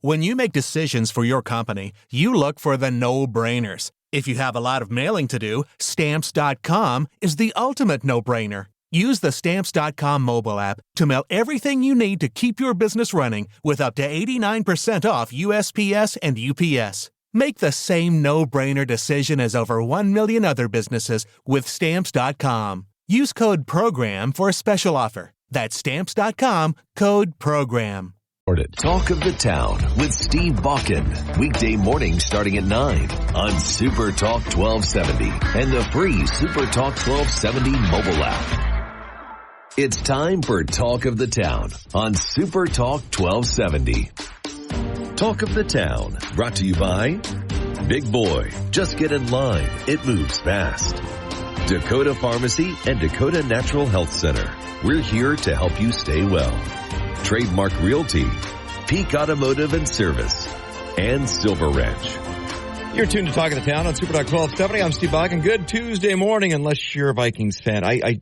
When you make decisions for your company, you look for the no-brainers. If you have a lot of mailing to do, Stamps.com is the ultimate no-brainer. Use the Stamps.com mobile app to mail everything you need to keep your business running with up to 89% off USPS and UPS. Make the same no-brainer decision as over 1 million other businesses with Stamps.com. Use code PROGRAM for a special offer. That's Stamps.com, code PROGRAM. Talk of the Town with Steve Bakken. Weekday mornings starting at 9 on Super Talk 1270 and the free Super Talk 1270 mobile app. It's time for Talk of the Town on Super Talk 1270. Talk of the Town brought to you by Big Boy. Just get in line. It moves fast. Dakota Pharmacy and Dakota Natural Health Center. We're here to help you stay well. Trademark Realty, Peak Automotive and Service, and Silver Ranch. You're tuned to Talk of the Town on Super Talk 1270. I'm Steve Bakken. Good Tuesday morning, unless you're a Vikings fan. I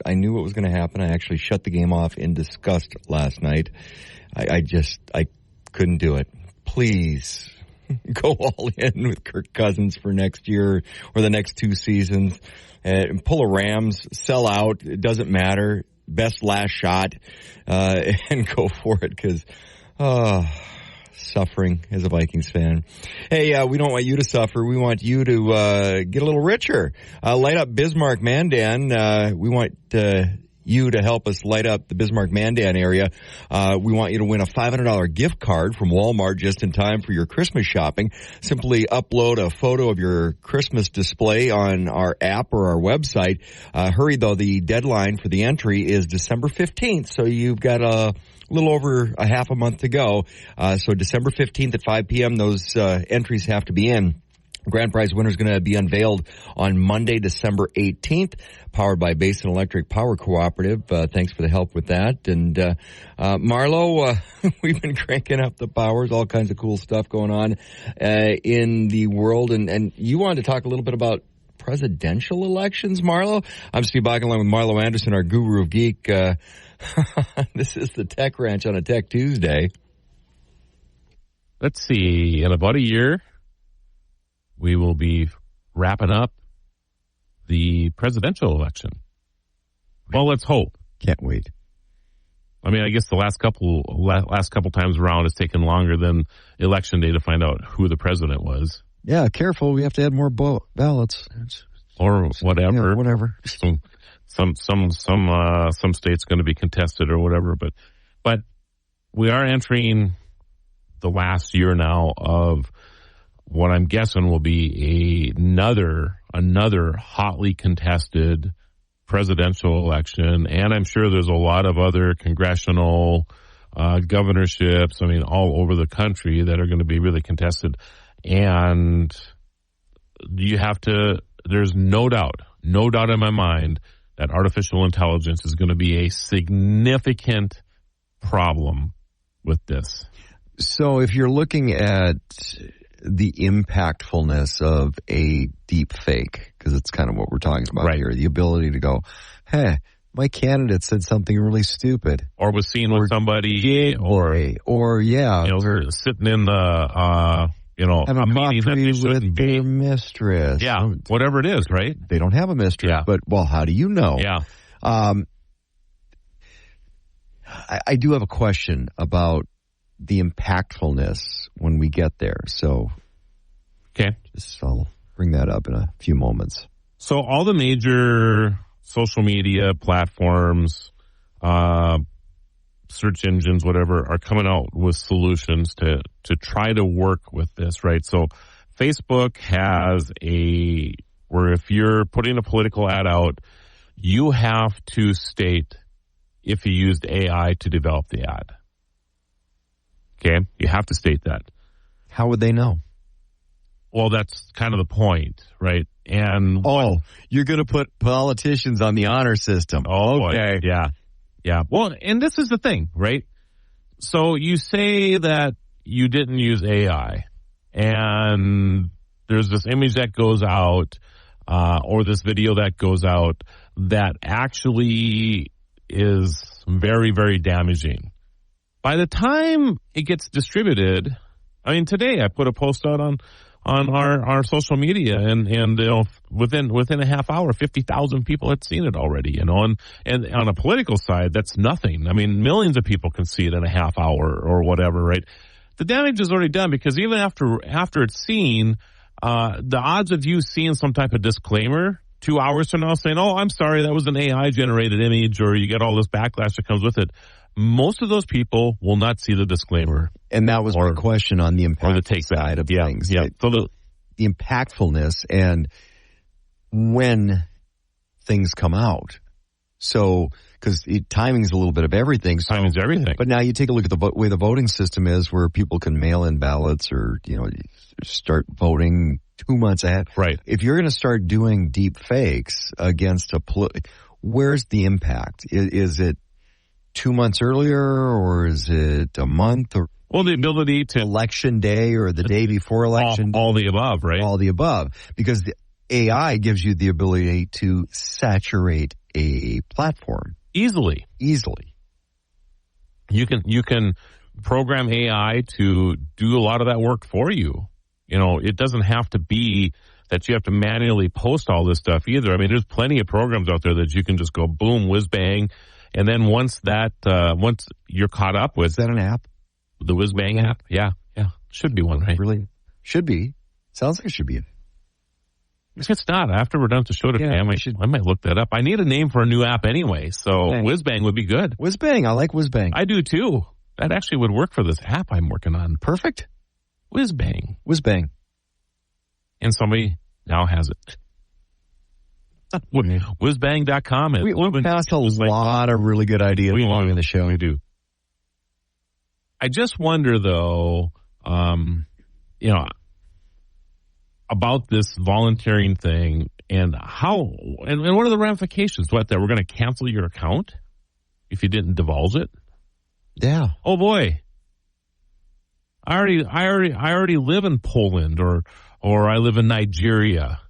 knew what was going to happen. I actually shut the game off in disgust last night. I couldn't do it. Please go all in with Kirk Cousins for next year or the next 2 seasons. And pull a Rams, sell out. It doesn't matter. Best last shot, and go for it because, suffering as a Vikings fan. Hey, we don't want you to suffer. We want you to get a little richer. Light up Bismarck Mandan. We want you to help us light up the Bismarck Mandan area. We want you to win a $500 gift card from Walmart just in time for your Christmas shopping. Simply upload a photo of your Christmas display on our app or our website. Hurry though, the deadline for the entry is December 15th, so you've got a little over a half a month to go. So December 15th at 5 p.m., those entries have to be in. Grand prize winner is going to be unveiled on Monday, December 18th, powered by Basin Electric Power Cooperative. Thanks for the help with that. And Marlo, we've been cranking up the powers, all kinds of cool stuff going on in the world. And you wanted to talk a little bit about presidential elections, Marlo? I'm Steve Bakken along with Marlo Anderson, our guru of geek. This is the Tech Ranch on a Tech Tuesday. Let's see. In about a year, we will be wrapping up the presidential election. Well, let's hope. Can't wait. I mean, I guess the last couple times around it's taken longer than Election Day to find out who the president was. Yeah, careful. We have to add more ballots. Or whatever. Yeah, whatever. Some states going to be contested or whatever. But we are entering the last year now of what I'm guessing will be another hotly contested presidential election. And I'm sure there's a lot of other congressional governorships, I mean, all over the country that are going to be really contested. And there's no doubt in my mind that artificial intelligence is going to be a significant problem with this. So if you're looking at the impactfulness of a deep fake, because it's kind of what we're talking about here, the ability to go, hey, my candidate said something really stupid. Or was seen with somebody, or sitting in the, having a coffee with their mistress. Yeah, whatever it is, right? They don't have a mistress, but, well, how do you know? Yeah. I do have a question about the impactfulness when we get there. So, okay, I'll bring that up in a few moments. So all the major social media platforms, search engines, whatever, are coming out with solutions to try to work with this, right? So Facebook has where if you're putting a political ad out, you have to state if you used AI to develop the ad. Okay, you have to state that. How would they know? Well, that's kind of the point, right? And you're going to put politicians on the honor system. Oh, okay. Boy. Yeah. Well, and this is the thing, right? So you say that you didn't use AI, and there's this image that goes out, or this video that goes out that actually is very, very damaging. by the time it gets distributed, I mean, today I put a post out on our social media, and you know, within a half hour, 50,000 people had seen it already, you know, and on a political side, that's nothing. I mean, millions of people can see it in a half hour or whatever, right? The damage is already done, because even after it's seen, the odds of you seeing some type of disclaimer 2 hours from now saying, "Oh, I'm sorry, that was an AI generated image," or you get all this backlash that comes with it, most of those people will not see the disclaimer. And that was my question on the impact side of things. Yeah. So the impactfulness and when things come out. So, because timing's a little bit of everything. So, timing's everything. But now you take a look at the way the voting system is, where people can mail in ballots or, you know, start voting 2 months ahead. Right. If you're going to start doing deep fakes against where's the impact? Is it 2 months earlier, or is it a month, or the ability to election day or the day before election? All the above, right? All the above, because the AI gives you the ability to saturate a platform easily. You can program AI to do a lot of that work for you. You know, it doesn't have to be that you have to manually post all this stuff either. I mean, there's plenty of programs out there that you can just go boom, whiz bang. And then once you're caught up with... Is that an app? The Whiz Bang app? Yeah. Should be one, right? Really? Should be. Sounds like it should be. If it's not, after we're done with the show today, I might look that up. I need a name for a new app anyway, so Whiz Bang would be good. Whiz Bang. I like Whiz Bang. I do too. That actually would work for this app I'm working on. Perfect. Whiz Bang. Whiz Bang. And somebody now has it. Whizbang.com. We passed a lot of really good ideas along in the show. We do. I just wonder, though, you know, about this volunteering thing and how, and what are the ramifications? That we're going to cancel your account if you didn't divulge it? Yeah. Oh boy. I already live in Poland or I live in Nigeria.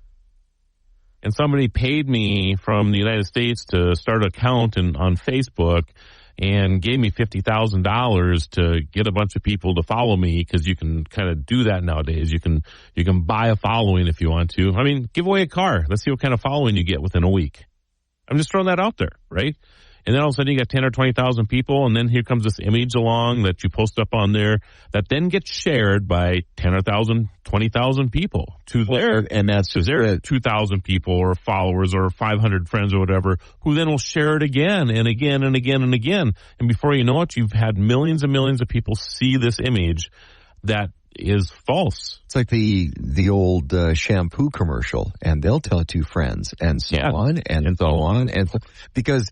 And somebody paid me from the United States to start an account on Facebook and gave me $50,000 to get a bunch of people to follow me, because you can kind of do that nowadays. You can buy a following if you want to. I mean, give away a car. Let's see what kind of following you get within a week. I'm just throwing that out there, right? And then all of a sudden you got 10 or 20,000 people, and then here comes this image along that you post up on there that then gets shared by 10,000, 20,000 people to their 2,000 people or followers or 500 friends or whatever, who then will share it again and again and again and again. And before you know it, you've had millions and millions of people see this image that is false. It's like the old shampoo commercial, and they'll tell two friends and so on and so on, and because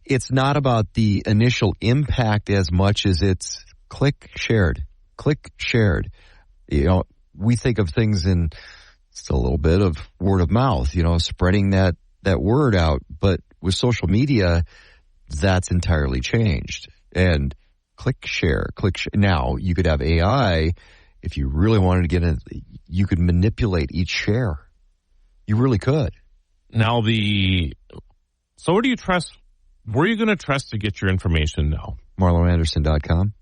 it's not about the initial impact as much as it's click shared. You know, we think of things in just a little bit of word of mouth, you know, spreading that word out. But with social media, that's entirely changed. And click share. Now, you could have AI, if you really wanted to get in, you could manipulate each share. You really could. Now, so where do you trust? Where are you going to trust to get your information now? MarloAnderson.com.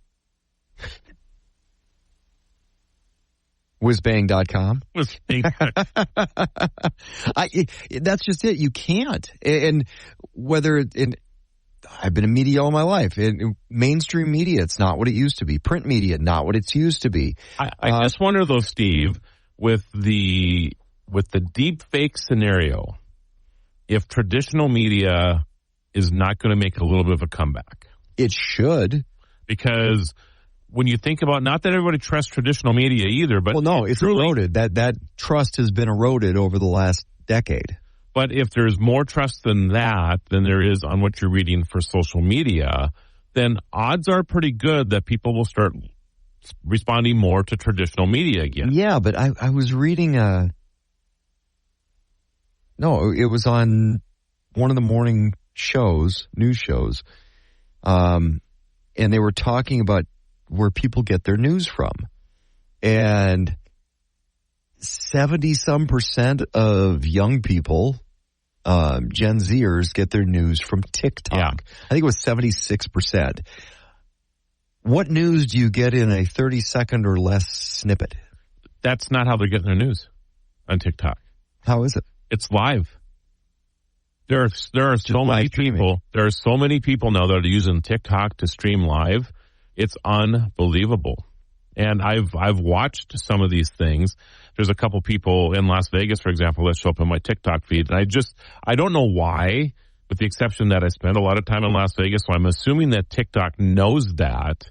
Whizbang.com. That's just it. You can't. And I've been in media all my life. In mainstream media, it's not what it used to be. Print media, not what it's used to be. I just wonder, though, Steve, with the deep fake scenario, if traditional media is not going to make a little bit of a comeback. It should. Because when you think about, not that everybody trusts traditional media either, but... Well, no, it's eroded. That trust has been eroded over the last decade. But if there's more trust than there is on what you're reading for social media, then odds are pretty good that people will start responding more to traditional media again. Yeah, but I was reading it was on one of the morning news shows, and they were talking about where people get their news from, and 70-some% of young people, Gen Zers, get their news from TikTok. Yeah. I think it was 76%. What news do you get in a 30-second or less snippet? That's not how they're getting their news on TikTok. How is it? It's live. There are so many people. There are so many people now that are using TikTok to stream live. It's unbelievable. And I've watched some of these things. There's a couple people in Las Vegas, for example, that show up in my TikTok feed. And I don't know why, with the exception that I spend a lot of time in Las Vegas. So I'm assuming that TikTok knows that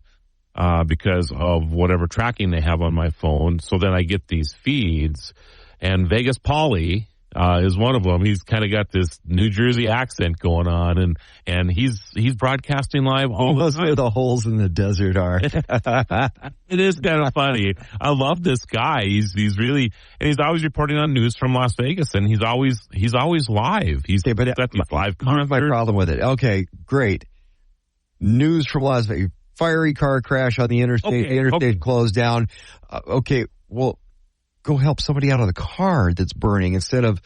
because of whatever tracking they have on my phone. So then I get these feeds. And Vegas Polly is one of them. He's kind of got this New Jersey accent going on, and he's broadcasting live all the time. Where the holes in the desert are. It is kind of funny. I love this guy. He's really, and he's always reporting on news from Las Vegas, and he's always live. He's at these live concerts. Here's my problem with it. Okay, great. News from Las Vegas. Fiery car crash on the interstate. The interstate closed down. Okay, well, go help somebody out of the car that's burning instead of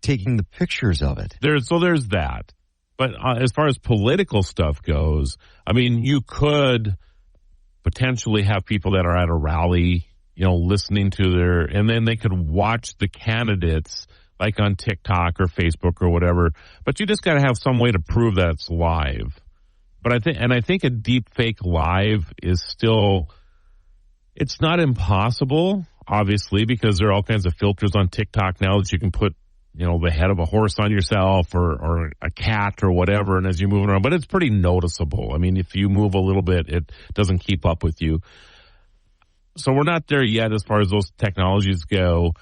taking the pictures of it. There's that. But as far as political stuff goes, I mean, you could potentially have people that are at a rally, listening to and then they could watch the candidates like on TikTok or Facebook or whatever. But you just got to have some way to prove that it's live. But I think a deep fake live is still, it's not impossible, obviously, because there are all kinds of filters on TikTok now that you can put, the head of a horse on yourself or a cat or whatever, and as you're moving around. But it's pretty noticeable. I mean, if you move a little bit, it doesn't keep up with you. So we're not there yet as far as those technologies go.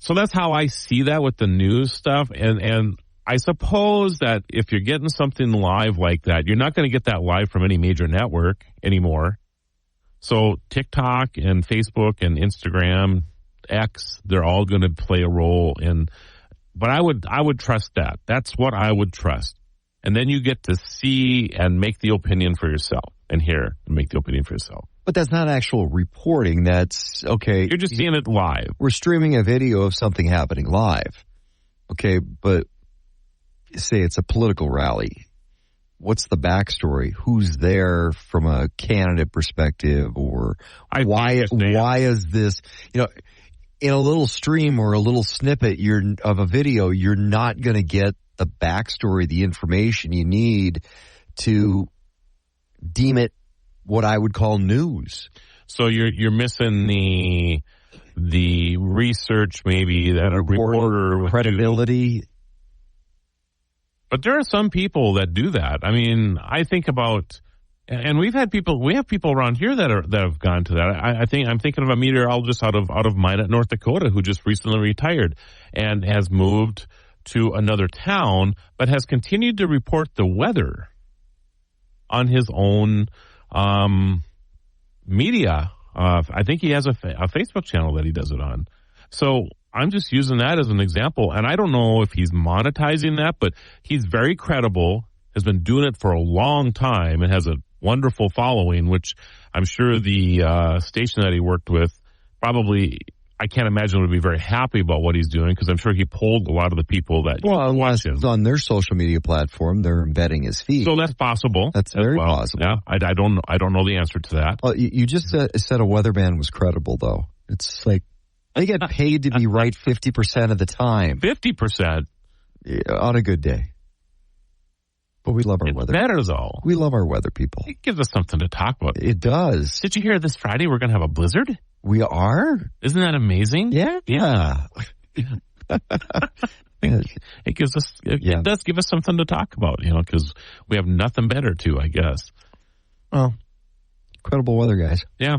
So that's how I see that with the news stuff. And I suppose that if you're getting something live like that, you're not going to get that live from any major network anymore. So TikTok and Facebook and Instagram, X, they're all going to play a role but I would trust that. That's what I would trust. And then you get to see and make the opinion for yourself and hear and make the opinion for yourself. But that's not actual reporting. That's okay. You're just seeing it live. We're streaming a video of something happening live. Okay, but say it's a political rally. What's the backstory? Who's there from a candidate perspective, or why is this? In a little stream or a little snippet of a video, you're not going to get the backstory, the information you need to deem it what I would call news. So you're missing the research, maybe that a reporter credibility. But there are some people that do that. I mean, I think about, and we have people around here that have gone to that. I'm thinking of a meteorologist out of Minot, North Dakota, who just recently retired and has moved to another town, but has continued to report the weather on his own media. I think he has a Facebook channel that he does it on. So I'm just using that as an example, and I don't know if he's monetizing that, but he's very credible, has been doing it for a long time, and has a wonderful following, which I'm sure the station that he worked with probably, I can't imagine, would be very happy about what he's doing, because I'm sure he polled a lot of the people that watch him. On their social media platform, they're embedding his feed. So that's possible. That's very possible. Yeah, I don't know the answer to that. Well, you just said a weatherman was credible, though. It's like, they get paid to be right 50% of the time. 50%? Yeah, on a good day. But we love our weather. It's better, though. We love our weather people. It gives us something to talk about. It does. Did you hear this Friday we're going to have a blizzard? We are? Isn't that amazing? Yeah. It gives us, it does give us something to talk about, because we have nothing better to, I guess. Well, incredible weather, guys. Yeah.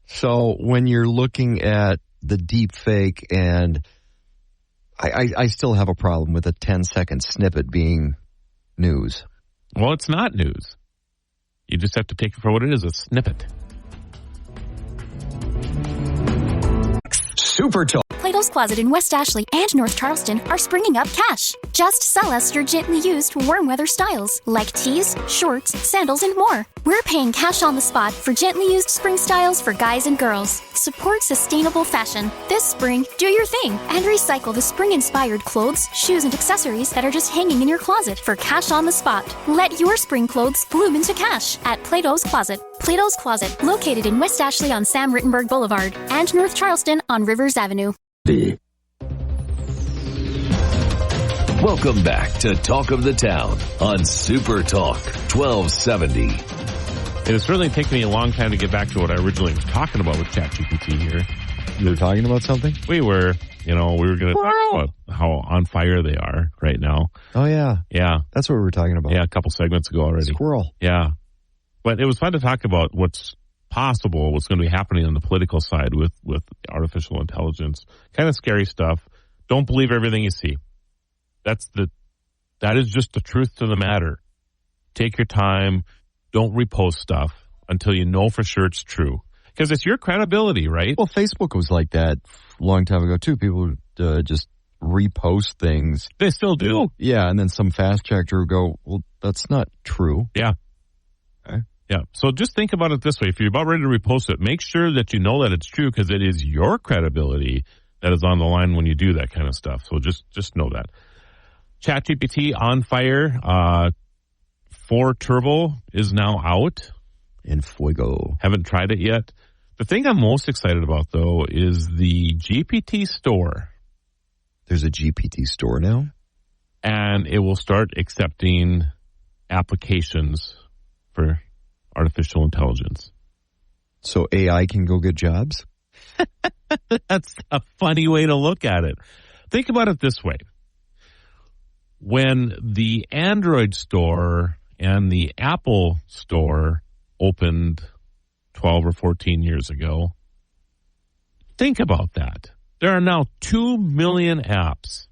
So when you're looking at the deep fake, and I still have a problem with a 10-second snippet being news. Well, it's not news. You just have to take it for what it is, a snippet. Super Talk. Plato's Closet in West Ashley and North Charleston are springing up cash. Just sell us your gently used warm weather styles like tees, shorts, sandals, and more. We're paying cash on the spot for gently used spring styles for guys and girls. Support sustainable fashion. This spring, do your thing and recycle the spring-inspired clothes, shoes, and accessories that are just hanging in your closet for cash on the spot. Let your spring clothes bloom into cash at Plato's Closet. Plato's Closet, located in West Ashley on Sam Rittenberg Boulevard and North Charleston on Rivers Avenue. Welcome back to Talk of the Town on Super Talk 1270. It has certainly taken me a long time to get back to what I originally was talking about with ChatGPT here. You were talking about something? We were going to talk about how on fire they are right now. Oh, yeah. Yeah. That's what we were talking about. Yeah, a couple segments ago already. Squirrel. Yeah. But it was fun to talk about what's possible, what's going to be happening on the political side with artificial intelligence. Kind of scary stuff. Don't believe everything you see. That is just the truth to the matter. Take your time. Don't repost stuff until you know for sure it's true. Because it's your credibility, right? Well, Facebook was like that a long time ago, too. People would just repost things. They still do. Yeah, and then some fast checker would go, well, that's not true. Yeah. Okay. Yeah. So just think about it this way. If you're about ready to repost it, make sure that you know that it's true because it is your credibility that is on the line when you do that kind of stuff. So just know that. ChatGPT on fire. 4 Turbo is now out. In fuego. Haven't tried it yet. The thing I'm most excited about, though, is the GPT store. There's a GPT store now? And it will start accepting applications for artificial intelligence. So AI can go get jobs? That's a funny way to look at it. Think about it this way. When the Android store and the Apple store opened 12 or 14 years ago, think about that. There are now 2 million apps,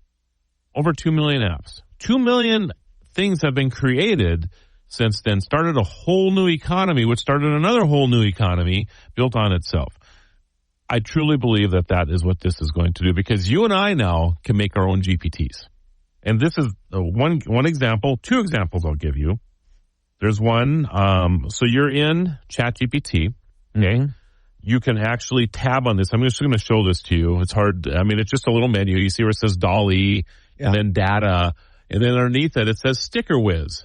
over 2 million apps. 2 million things have been created since then, started a whole new economy, which started another whole new economy built on itself. I truly believe that that is what this is going to do because you and I now can make our own GPTs. And this is one example, 2 examples I'll give you. There's one, so you're in ChatGPT, okay? Mm-hmm. You can actually tab on this. I'm just going to show this to you. It's hard. I mean, it's just a little menu. You see where it says Dolly and then data, and then underneath it says Sticker Whiz.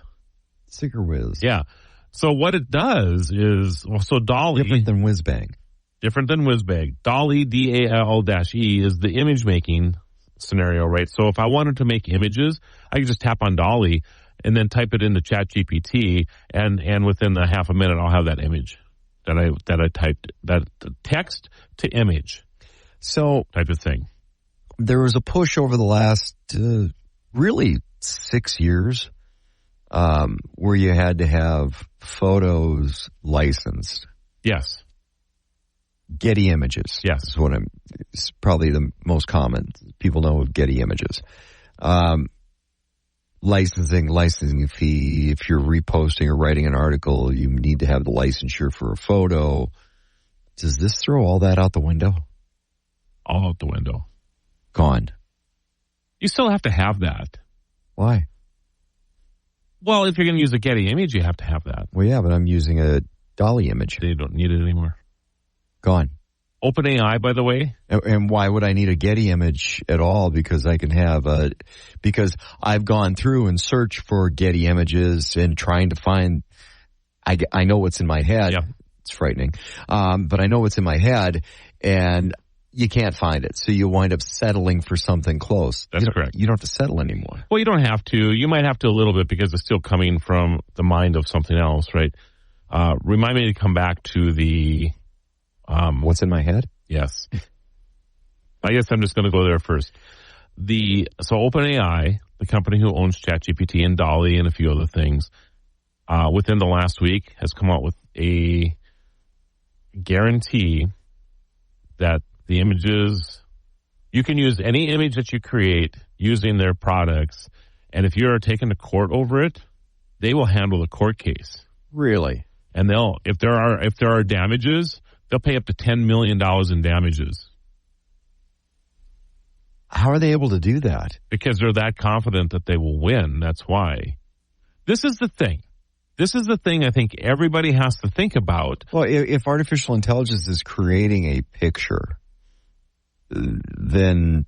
Sticker Whiz. Yeah. So what it does is, so Dolly. Different than Whizbang. Different than Whizbang. Dolly, DAL-E, is the image making scenario, right? So if I wanted to make images, I could just tap on Dolly and then type it into ChatGPT, and within a half a minute, I'll have that image that I typed, that text to image, so type of thing. There was a push over the last really 6 years where you had to have photos licensed. Yes. Getty Images. Yes. Is what it's probably the most common. People know of Getty Images. Licensing fee. If you're reposting or writing an article, you need to have the licensure for a photo. Does this throw all that out the window? All out the window. Gone. You still have to have that. Why? Well, if you're going to use a Getty image, you have to have that. Well, yeah, but I'm using a Dolly image. They don't need it anymore. Gone. OpenAI, by the way. And why would I need a Getty image at all? Because I can have because I've gone through and searched for Getty images and trying to find, I know what's in my head. Yeah. It's frightening. But I know what's in my head and you can't find it. So you wind up settling for something close. That's correct. You don't have to settle anymore. Well, you don't have to. You might have to a little bit because it's still coming from the mind of something else, right? Remind me to come back to the, what's in my head? Yes. I guess I'm just going to go there first. So OpenAI, the company who owns ChatGPT and Dolly and a few other things, within the last week has come out with a guarantee that the images, you can use any image that you create using their products, and if you're taken to court over it, they will handle the court case. Really? And if there are damages, they'll pay up to $10 million in damages. How are they able to do that? Because they're that confident that they will win. That's why. This is the thing. This is the thing I think everybody has to think about. Well, if artificial intelligence is creating a picture, then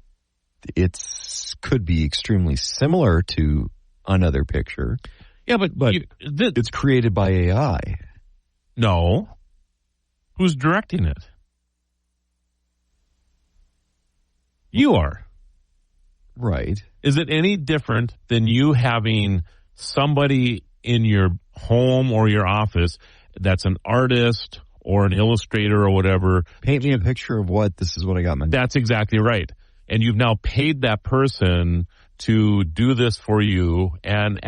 could be extremely similar to another picture. Yeah, but it's created by AI. No. Who's directing it? You are. Right. Is it any different than you having somebody in your home or your office that's an artist or an illustrator or whatever? Paint me a picture of what this is what I got. That's exactly right. And you've now paid that person to do this for you, and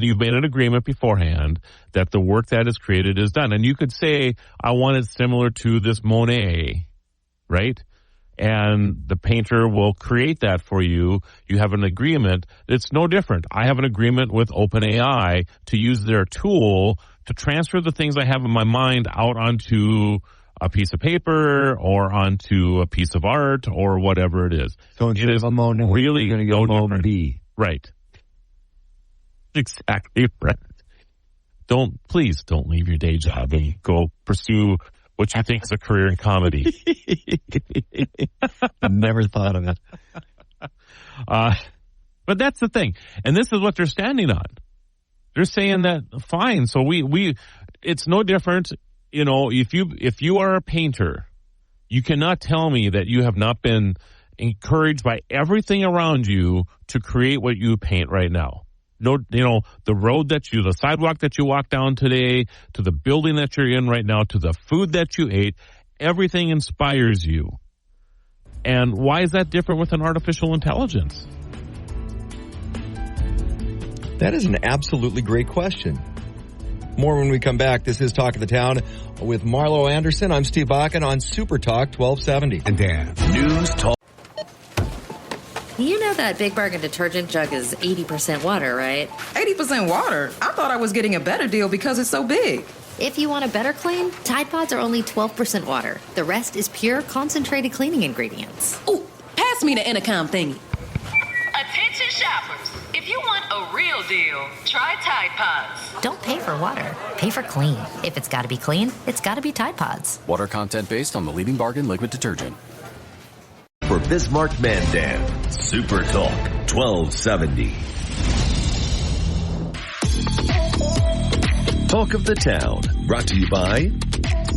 you've made an agreement beforehand that the work that is created is done. And you could say, I want it similar to this Monet, right? And the painter will create that for you. You have an agreement. It's no different. I have an agreement with OpenAI to use their tool to transfer the things I have in my mind out onto a piece of paper or onto a piece of art or whatever it is. So it is a Monet, really you're going to go Monet. Right. Exactly right. Please don't leave your day job and go pursue what you think is a career in comedy. Never thought of it. But that's the thing. And this is what they're standing on. They're saying that, fine. So it's no different. You know, if you are a painter, you cannot tell me that you have not been encouraged by everything around you to create what you paint right now. No, you know, the sidewalk that you walked down today, to the building that you're in right now, to the food that you ate, everything inspires you. And why is that different with an artificial intelligence? That is an absolutely great question. More when we come back. This is Talk of the Town with Marlo Anderson. I'm Steve Bakken on Super Talk 1270. And Dan. News Talk. You know that Big Bargain detergent jug is 80% water, right? 80% water? I thought I was getting a better deal because it's so big. If you want a better clean, Tide Pods are only 12% water. The rest is pure, concentrated cleaning ingredients. Ooh, pass me the intercom thingy. Attention shoppers. If you want a real deal, try Tide Pods. Don't pay for water. Pay for clean. If it's got to be clean, it's got to be Tide Pods. Water content based on the leading bargain liquid detergent. For Bismarck Mandan, Super Talk 1270. Talk of the Town, brought to you by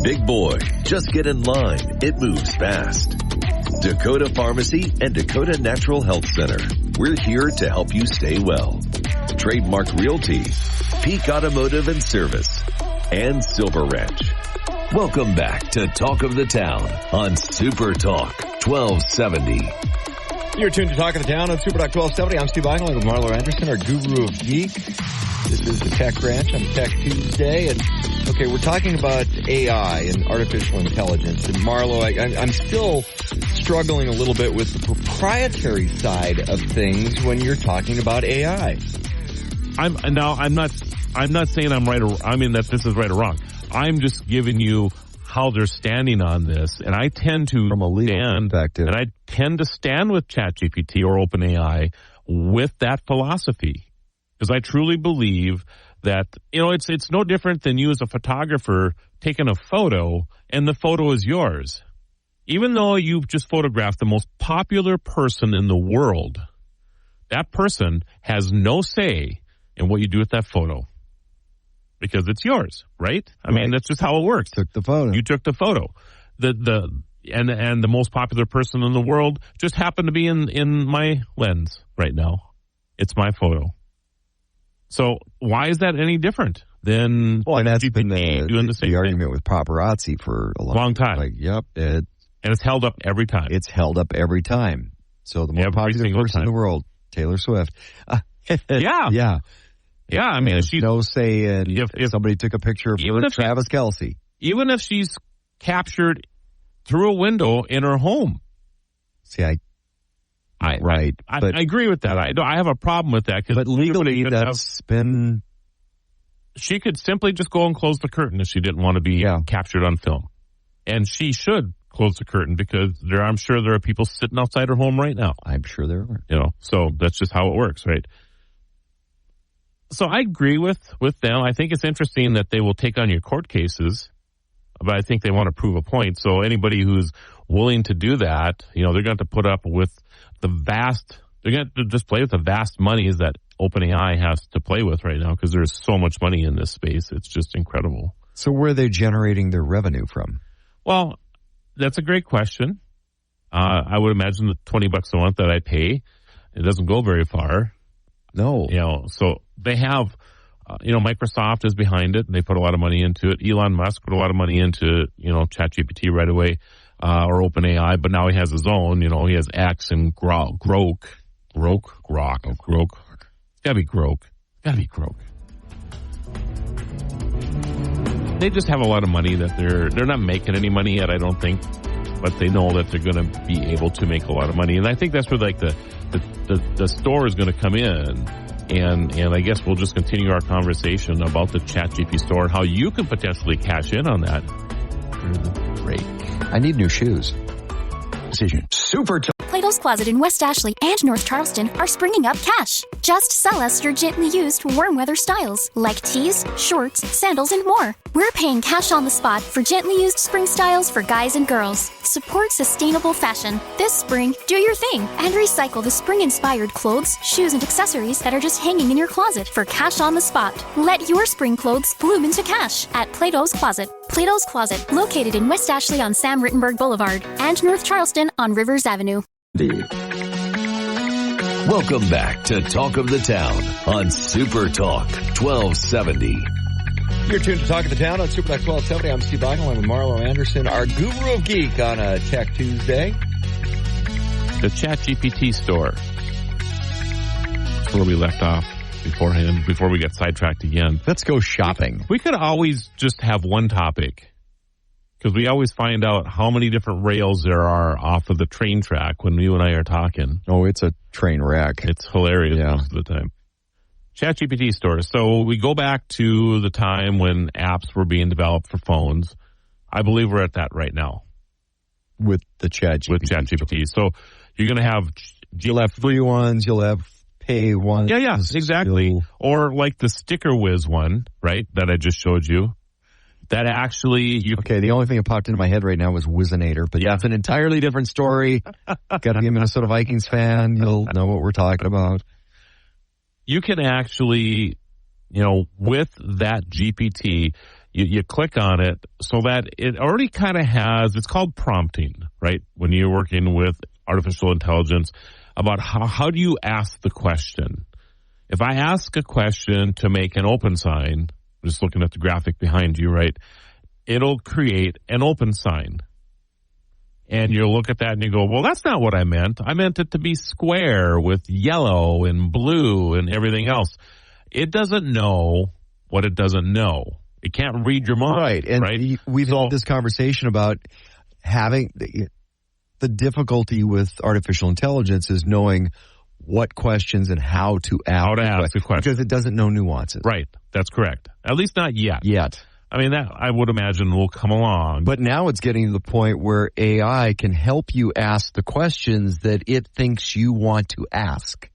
Big Boy, just get in line, it moves fast. Dakota Pharmacy and Dakota Natural Health Center. We're here to help you stay well. Trademark Realty, Peak Automotive and Service, and Silver Ranch. Welcome back to Talk of the Town on Super Talk 1270. You're tuned to Talk of the Town on Super Talk 1270. I'm Steve Bakken with Marlo Anderson, our guru of geek. This is the Tech Ranch on Tech Tuesday. And okay, we're talking about AI and artificial intelligence. And Marlo, I'm still struggling a little bit with the proprietary side of things when you're talking about AI. I'm not saying I'm right or I mean that this is right or wrong. I'm just giving you how they're standing on this, and I tend to from a legal perspective, and I tend to stand with ChatGPT or OpenAI with that philosophy, because I truly believe that, you know, it's no different than you as a photographer taking a photo and the photo is yours. Even though you've just photographed the most popular person in the world, that person has no say in what you do with that photo. Because it's yours, right? I mean, that's just how it works. Took the photo. You took the photo. And the most popular person in the world just happened to be in my lens right now. It's my photo. So why is that any different than and that's been doing the same argument with paparazzi for a long time? Like, yep, and it's held up every time. It's held up every time. So the most popular person in the world, Taylor Swift. Yeah. Yeah, I mean, she's no say if somebody took a picture of Travis Kelce. Even if she's captured through a window in her home. See, I agree with that. I have a problem with that. But legally, that's been... She could simply just go and close the curtain if she didn't want to be captured on film. And she should close the curtain because I'm sure there are people sitting outside her home right now. I'm sure there are. So that's just how it works, right? So I agree with them. I think it's interesting that they will take on your court cases, but I think they want to prove a point. So anybody who's willing to do that, they're going to have to put up with they're going to just play with the vast monies that OpenAI has to play with right now because there's so much money in this space. It's just incredible. So where are they generating their revenue from? Well, that's a great question. I would imagine the $20 a month that I pay, it doesn't go very far. No. So they have, Microsoft is behind it and they put a lot of money into it. Elon Musk put a lot of money into, ChatGPT right away, or OpenAI, but now he has his own, he has X and Grok. It's gotta be Grok. They just have a lot of money that they're not making any money yet, I don't think, but they know that they're going to be able to make a lot of money. And I think that's where like the store is going to come in. And I guess we'll just continue our conversation about the ChatGPT store and how you can potentially cash in on that for the break. I need new shoes. Decision. Super Talk. Plato's Closet in West Ashley and North Charleston are springing up cash. Just sell us your gently used warm weather styles like tees, shorts, sandals, and more. We're paying cash on the spot for gently used spring styles for guys and girls. Support sustainable fashion. This spring, do your thing and recycle the spring-inspired clothes, shoes, and accessories that are just hanging in your closet for cash on the spot. Let your spring clothes bloom into cash at Plato's Closet. Plato's Closet, located in West Ashley on Sam Rittenberg Boulevard and North Charleston on Rivers Avenue. Welcome back to Talk of the Town on Super Talk 1270. You're tuned to Talk of the Town on Super Talk 1270. I'm Steve Bachman. I'm with Marlo Anderson, our guru of geek on a Tech Tuesday. The ChatGPT store. That's where we left off beforehand, before we get sidetracked again. Let's go shopping. We could always just have one topic because we always find out how many different rails there are off of the train track when you and I are talking. Oh, it's a train wreck. It's hilarious most of the time. ChatGPT store. So we go back to the time when apps were being developed for phones. I believe we're at that right now. With the ChatGPT. With ChatGPT. So you're going to have... You'll have free ones. You'll have pay ones. Yeah, exactly. Or like the Sticker Whiz one, right, that I just showed you. That actually... Okay, the only thing that popped into my head right now was Whizzinator, but yeah, it's an entirely different story. Got to be a Minnesota Vikings fan. You'll know what we're talking about. You can actually, with that GPT, you click on it so that it already kind of has, it's called prompting, right? When you're working with artificial intelligence about how do you ask the question? If I ask a question to make an open sign, I'm just looking at the graphic behind you, right? It'll create an open sign. And you'll look at that and you go, well, that's not what I meant. I meant it to be square with yellow and blue and everything else. It doesn't know what it doesn't know. It can't read your mind. Right. And right? We've had this conversation about having the difficulty with artificial intelligence is knowing what questions and how to ask the question. Because it doesn't know nuances. Right. That's correct. At least not yet. Yet. I mean, that I would imagine will come along. But now it's getting to the point where AI can help you ask the questions that it thinks you want to ask.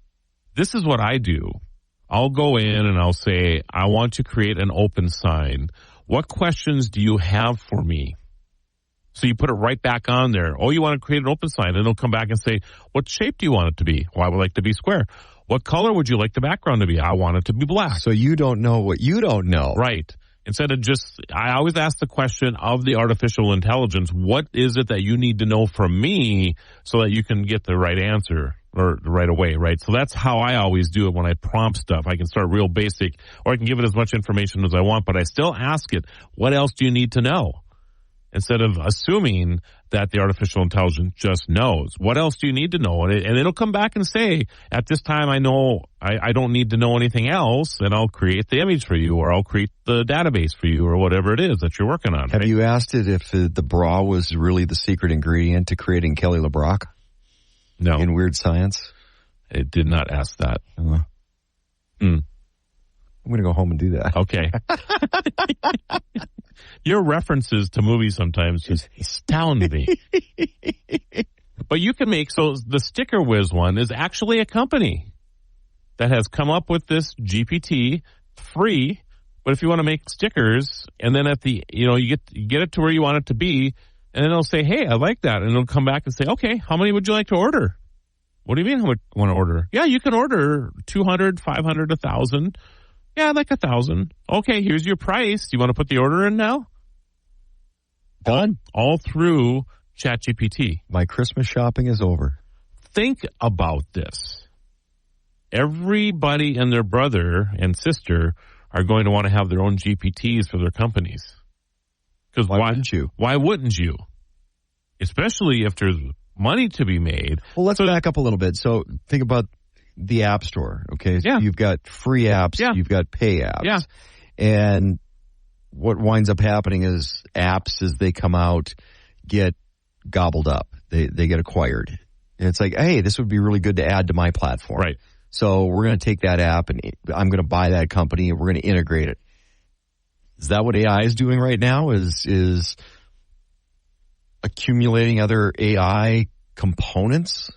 This is what I do. I'll go in and I'll say, I want to create an open sign. What questions do you have for me? So you put it right back on there. Oh, you want to create an open sign. And it'll come back and say, what shape do you want it to be? Well, I would like to be square. What color would you like the background to be? I want it to be black. So you don't know what you don't know. Right. Instead of I always ask the question of the artificial intelligence, what is it that you need to know from me so that you can get the right answer or right away, right? So that's how I always do it when I prompt stuff. I can start real basic, or I can give it as much information as I want, but I still ask it, what else do you need to know? Instead of assuming that the artificial intelligence just knows. What else do you need to know? And it'll come back and say, at this time I know I don't need to know anything else, and I'll create the image for you, or I'll create the database for you, or whatever it is that you're working on. Have you asked it if the bra was really the secret ingredient to creating Kelly LeBrock? No. In Weird Science? It did not ask that. I'm going to go home and do that. Okay. Your references to movies sometimes just astound me. But you can make, so the Sticker Whiz one is actually a company that has come up with this GPT free. But if you want to make stickers, and then at the, you get it to where you want it to be, and then it'll say, hey, I like that. And it'll come back and say, okay, how many would you like to order? What do you mean how much you want to order? Yeah, you can order 200, 500, 1,000. Yeah, I'd like 1,000. Okay, here's your price. Do you want to put the order in now? Done. All through ChatGPT. My Christmas shopping is over. Think about this. Everybody and their brother and sister are going to want to have their own GPTs for their companies. Because why wouldn't you? Why wouldn't you? Especially if there's money to be made. Well, let's back up a little bit. So think about the App Store, okay? So you've got free apps, you've got pay apps. Yeah. And what winds up happening is apps, as they come out, get gobbled up. They get acquired. And it's like, hey, this would be really good to add to my platform. Right. So we're going to take that app and I'm going to buy that company and we're going to integrate it. Is that what AI is doing right now? Is accumulating other AI components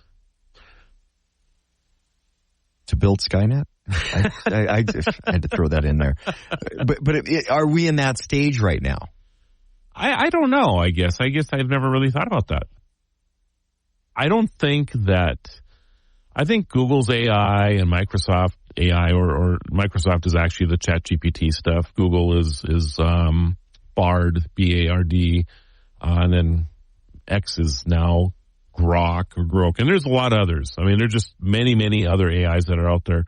to build Skynet? I had to throw that in there. But are we in that stage right now? I don't know, I guess. I've never really thought about that. I think Google's AI and Microsoft AI, or Microsoft is actually the ChatGPT stuff. Google is Bard, B-A-R-D, and then X is now Grok or Grok, and there's a lot of others. I mean, there's just many, many other AIs that are out there.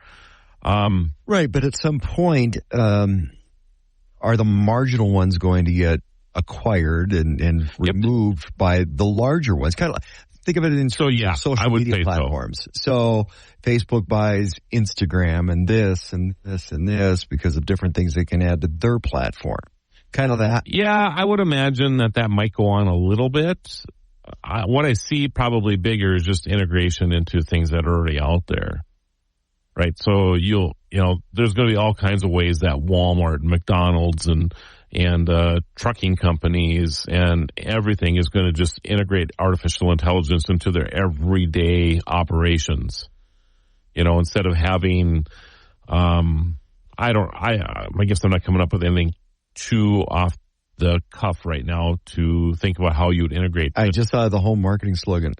Right, but at some point, are the marginal ones going to get acquired and removed by the larger ones? Kind of like, think of it in social media platforms. So Facebook buys Instagram and this and this and this because of different things they can add to their platform. Kind of that. Yeah, I would imagine that might go on a little bit. What I see probably bigger is just integration into things that are already out there. Right. So there's going to be all kinds of ways that Walmart and McDonald's and trucking companies and everything is going to just integrate artificial intelligence into their everyday operations. Instead of having, I guess I'm not coming up with anything too off the cuff right now to think about how you would integrate. I just thought of the whole marketing slogan.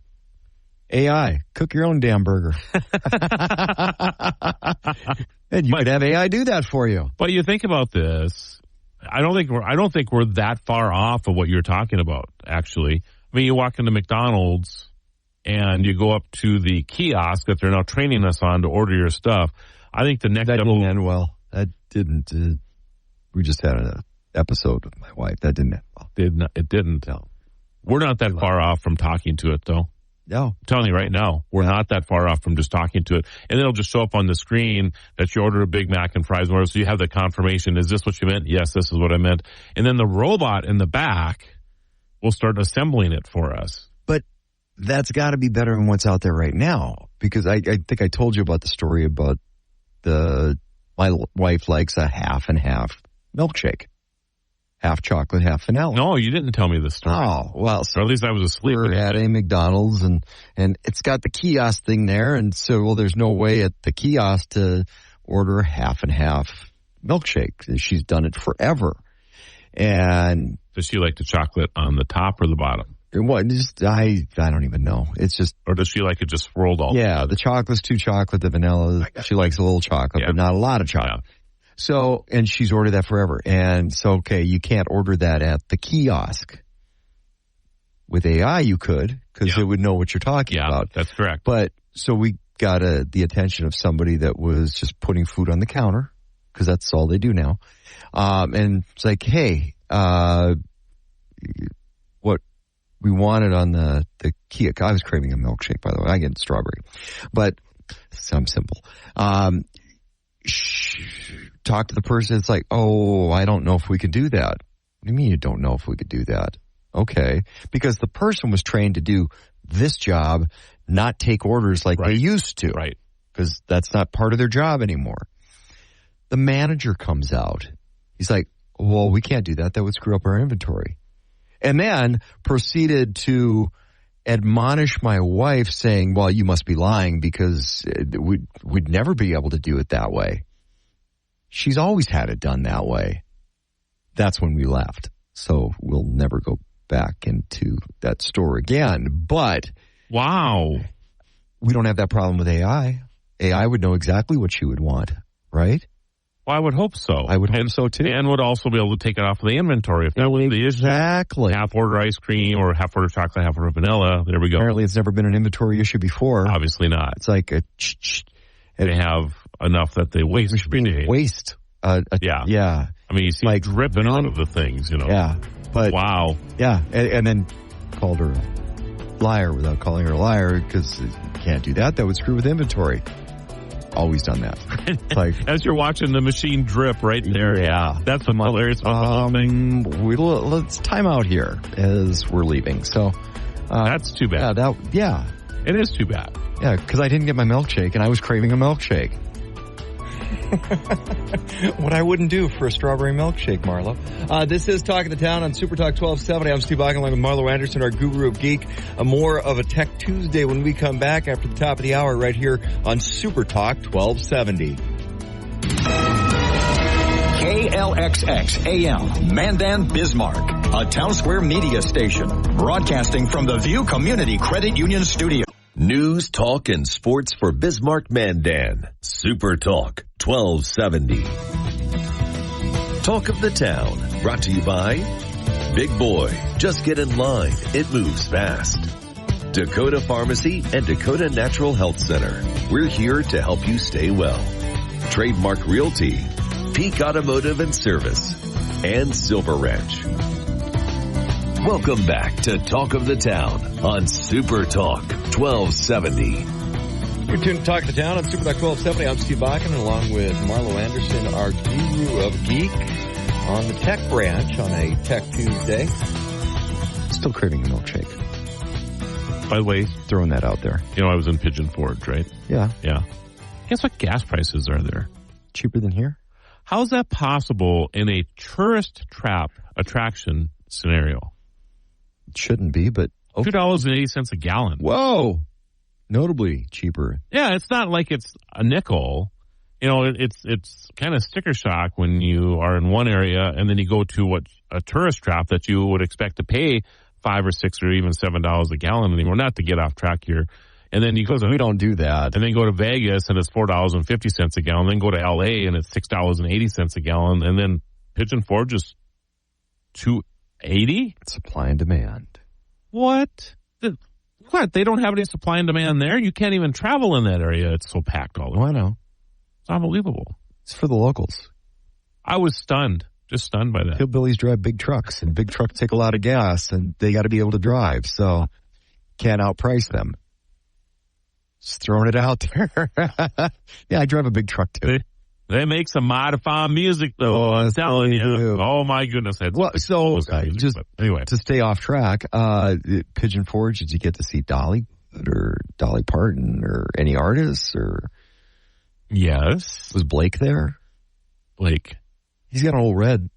AI, cook your own damn burger. And you might have AI do that for you. But you think about this, I don't think we're that far off of what you're talking about, actually. I mean, you walk into McDonald's and you go up to the kiosk that they're now training us on to order your stuff. I think the next that didn't end well. That didn't. We just had an episode with my wife. That didn't end well. It didn't. No. We're not that far off from talking to it, though. No. I'm telling you right now, we're not that far off from just talking to it. And it'll just show up on the screen that you ordered a Big Mac and fries, so you have the confirmation. Is this what you meant? Yes, this is what I meant. And then the robot in the back will start assembling it for us. But that's got to be better than what's out there right now. Because I think I told you about the story about my wife likes a half and half milkshake. Half chocolate, half vanilla. No, you didn't tell me this story. Oh, well. So or at least I was asleep. We're at a McDonald's and it's got the kiosk thing there. And so, there's no way at the kiosk to order a half and half milkshake. She's done it forever. And does she like the chocolate on the top or the bottom? What? I don't even know. It's just. Or does she like it just swirled all together? Yeah, the chocolate's too chocolate. The vanilla, she likes a little chocolate, but not a lot of chocolate. Yeah. So, and she's ordered that forever. And so, okay, you can't order that at the kiosk. With AI, you could, because it would know what you're talking about. That's correct. But, so we got the attention of somebody that was just putting food on the counter, because that's all they do now. And it's like, hey, what we wanted on the kiosk, I was craving a milkshake, by the way. I get strawberry. But, some simple. Talk to the person. It's like, oh, I don't know if we could do that. What do you mean you don't know if we could do that? Okay. Because the person was trained to do this job, not take orders like they used to. Right. Because that's not part of their job anymore. The manager comes out. He's like, well, we can't do that. That would screw up our inventory. And then proceeded to admonish my wife saying, well, you must be lying because we'd never be able to do it that way. She's always had it done that way. That's when we left. So we'll never go back into that store again. But wow, we don't have that problem with AI. AI would know exactly what she would want, right? Well, I would hope so. I would hope so too. And would also be able to take it off of the inventory. If exactly. Half order ice cream or half order chocolate, half order vanilla. There we go. Apparently it's never been an inventory issue before. Obviously not. It's like a they have enough that they waste every day. Waste. Yeah. I mean, you see like dripping out of the things, you know. Yeah. But wow. Yeah. And then called her a liar without calling her a liar because you can't do that. That would screw with inventory. Always done that. Like as you're watching the machine drip right there. Yeah. That's a hilarious thing. Let's time out here as we're leaving. So that's too bad. Yeah. It is too bad. Yeah, because I didn't get my milkshake and I was craving a milkshake. What I wouldn't do for a strawberry milkshake, Marlo. This is Talk of the Town on Super Talk 1270. I'm Steve Bakken along with Marlo Anderson, our guru of geek. More of a Tech Tuesday when we come back after the top of the hour right here on Super Talk 1270. KLXX AM, Mandan, Bismarck, a Town Square media station, broadcasting from the View Community Credit Union Studio. News, talk, and sports for Bismarck Mandan. Super Talk 1270. Talk of the Town. Brought to you by Big Boy. Just get in line. It moves fast. Dakota Pharmacy and Dakota Natural Health Center. We're here to help you stay well. Trademark Realty. Peak Automotive and Service. And Silver Ranch. Welcome back to Talk of the Town on Super Talk 1270. You're tuned to Talk of the Town on Super Talk 1270. I'm Steve Bakken, along with Marlo Anderson, our guru of geek, on the tech branch on a Tech Tuesday. Still craving a milkshake. By the way, throwing that out there. You know, I was in Pigeon Forge, right? Yeah. Yeah. Guess what gas prices are there? Cheaper than here? How's that possible in a tourist trap attraction scenario? It shouldn't be, but okay. $2.80 a gallon. Whoa. Notably cheaper. Yeah, it's not like it's a nickel. You know, it's kind of sticker shock when you are in one area and then you go to what a tourist trap that you would expect to pay $5 or $6 or even $7 a gallon anymore. Not to get off track here. And then you go to, we don't do that. And then go to Vegas and it's $4.50 a gallon. Then go to LA and it's $6.80 a gallon. And then Pigeon Forge is $2.80? Supply and demand. What? What? They don't have any supply and demand there? You can't even travel in that area. It's so packed all the time. I know. It's unbelievable. It's for the locals. I was stunned. Just stunned by that. Hillbillies drive big trucks, and big trucks take a lot of gas, and they got to be able to drive, so can't outprice them. Just throwing it out there. Yeah, I drive a big truck, too. They make some modified music, though. Oh, I'm telling you. Oh, my goodness. Anyway, to stay off track, Pigeon Forge, did you get to see Dolly or Dolly Parton or any artists? Or yes. Was Blake there? Blake. He's got an old red.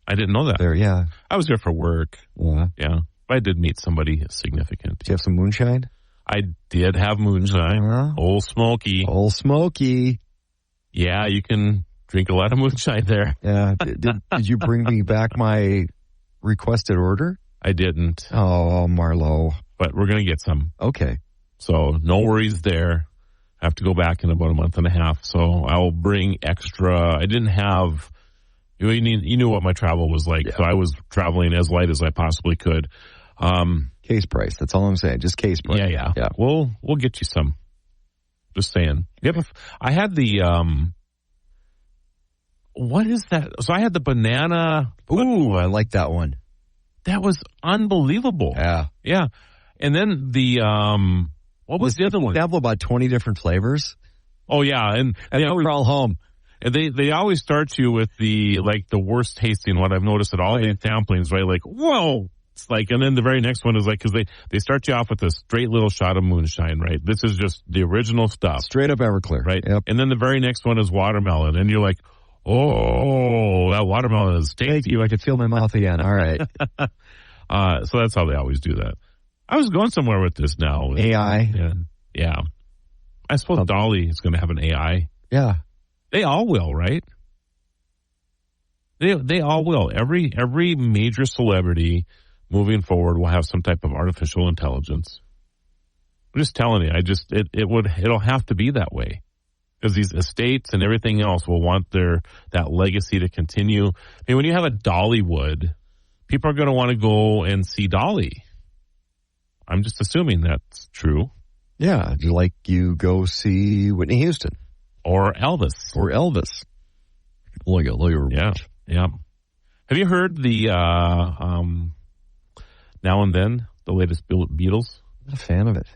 I didn't know that. There, yeah. I was there for work. Yeah. I did meet somebody significant. Did you have some moonshine? I did have moonshine. Old Smoky. Old Smoky. Yeah, you can drink a lot of moonshine there. Yeah. Did you bring me back my requested order? I didn't. Oh, Marlo. But we're going to get some. Okay. So no worries there. I have to go back in about a month and a half. So I'll bring extra. I didn't have, you knew what my travel was like. Yeah. So I was traveling as light as I possibly could. Case price. That's all I'm saying. Just case price. Yeah. We'll get you some. Just saying. I had the, what is that? So I had the banana. Ooh, I like that one. That was unbelievable. Yeah. And then the, what was the other one? They have about 20 different flavors. Oh, yeah. And they always crawl home. And they always start you with the worst tasting, what I've noticed at all these samplings, right? Like, whoa. It's like, and then the very next one is like, because they start you off with a straight little shot of moonshine, right? This is just the original stuff. Straight up Everclear. Right? Yep. And then the very next one is watermelon. And you're like, Oh, that watermelon is tasty. Thank you. I could feel my mouth again. All right. So that's how they always do that. I was going somewhere with this now. AI. Yeah. I suppose Dolly is going to have an AI. Yeah. They all will, right? They all will. Every major celebrity moving forward will have some type of artificial intelligence. I'm just telling you. It'll have to be that way because these estates and everything else will want that legacy to continue. I mean, when you have a Dollywood, people are going to want to go and see Dolly. I'm just assuming that's true. Yeah, like you go see Whitney Houston. Or Elvis. Look at Yeah. Have you heard the Now and Then, the latest Beatles? I'm not a fan of it.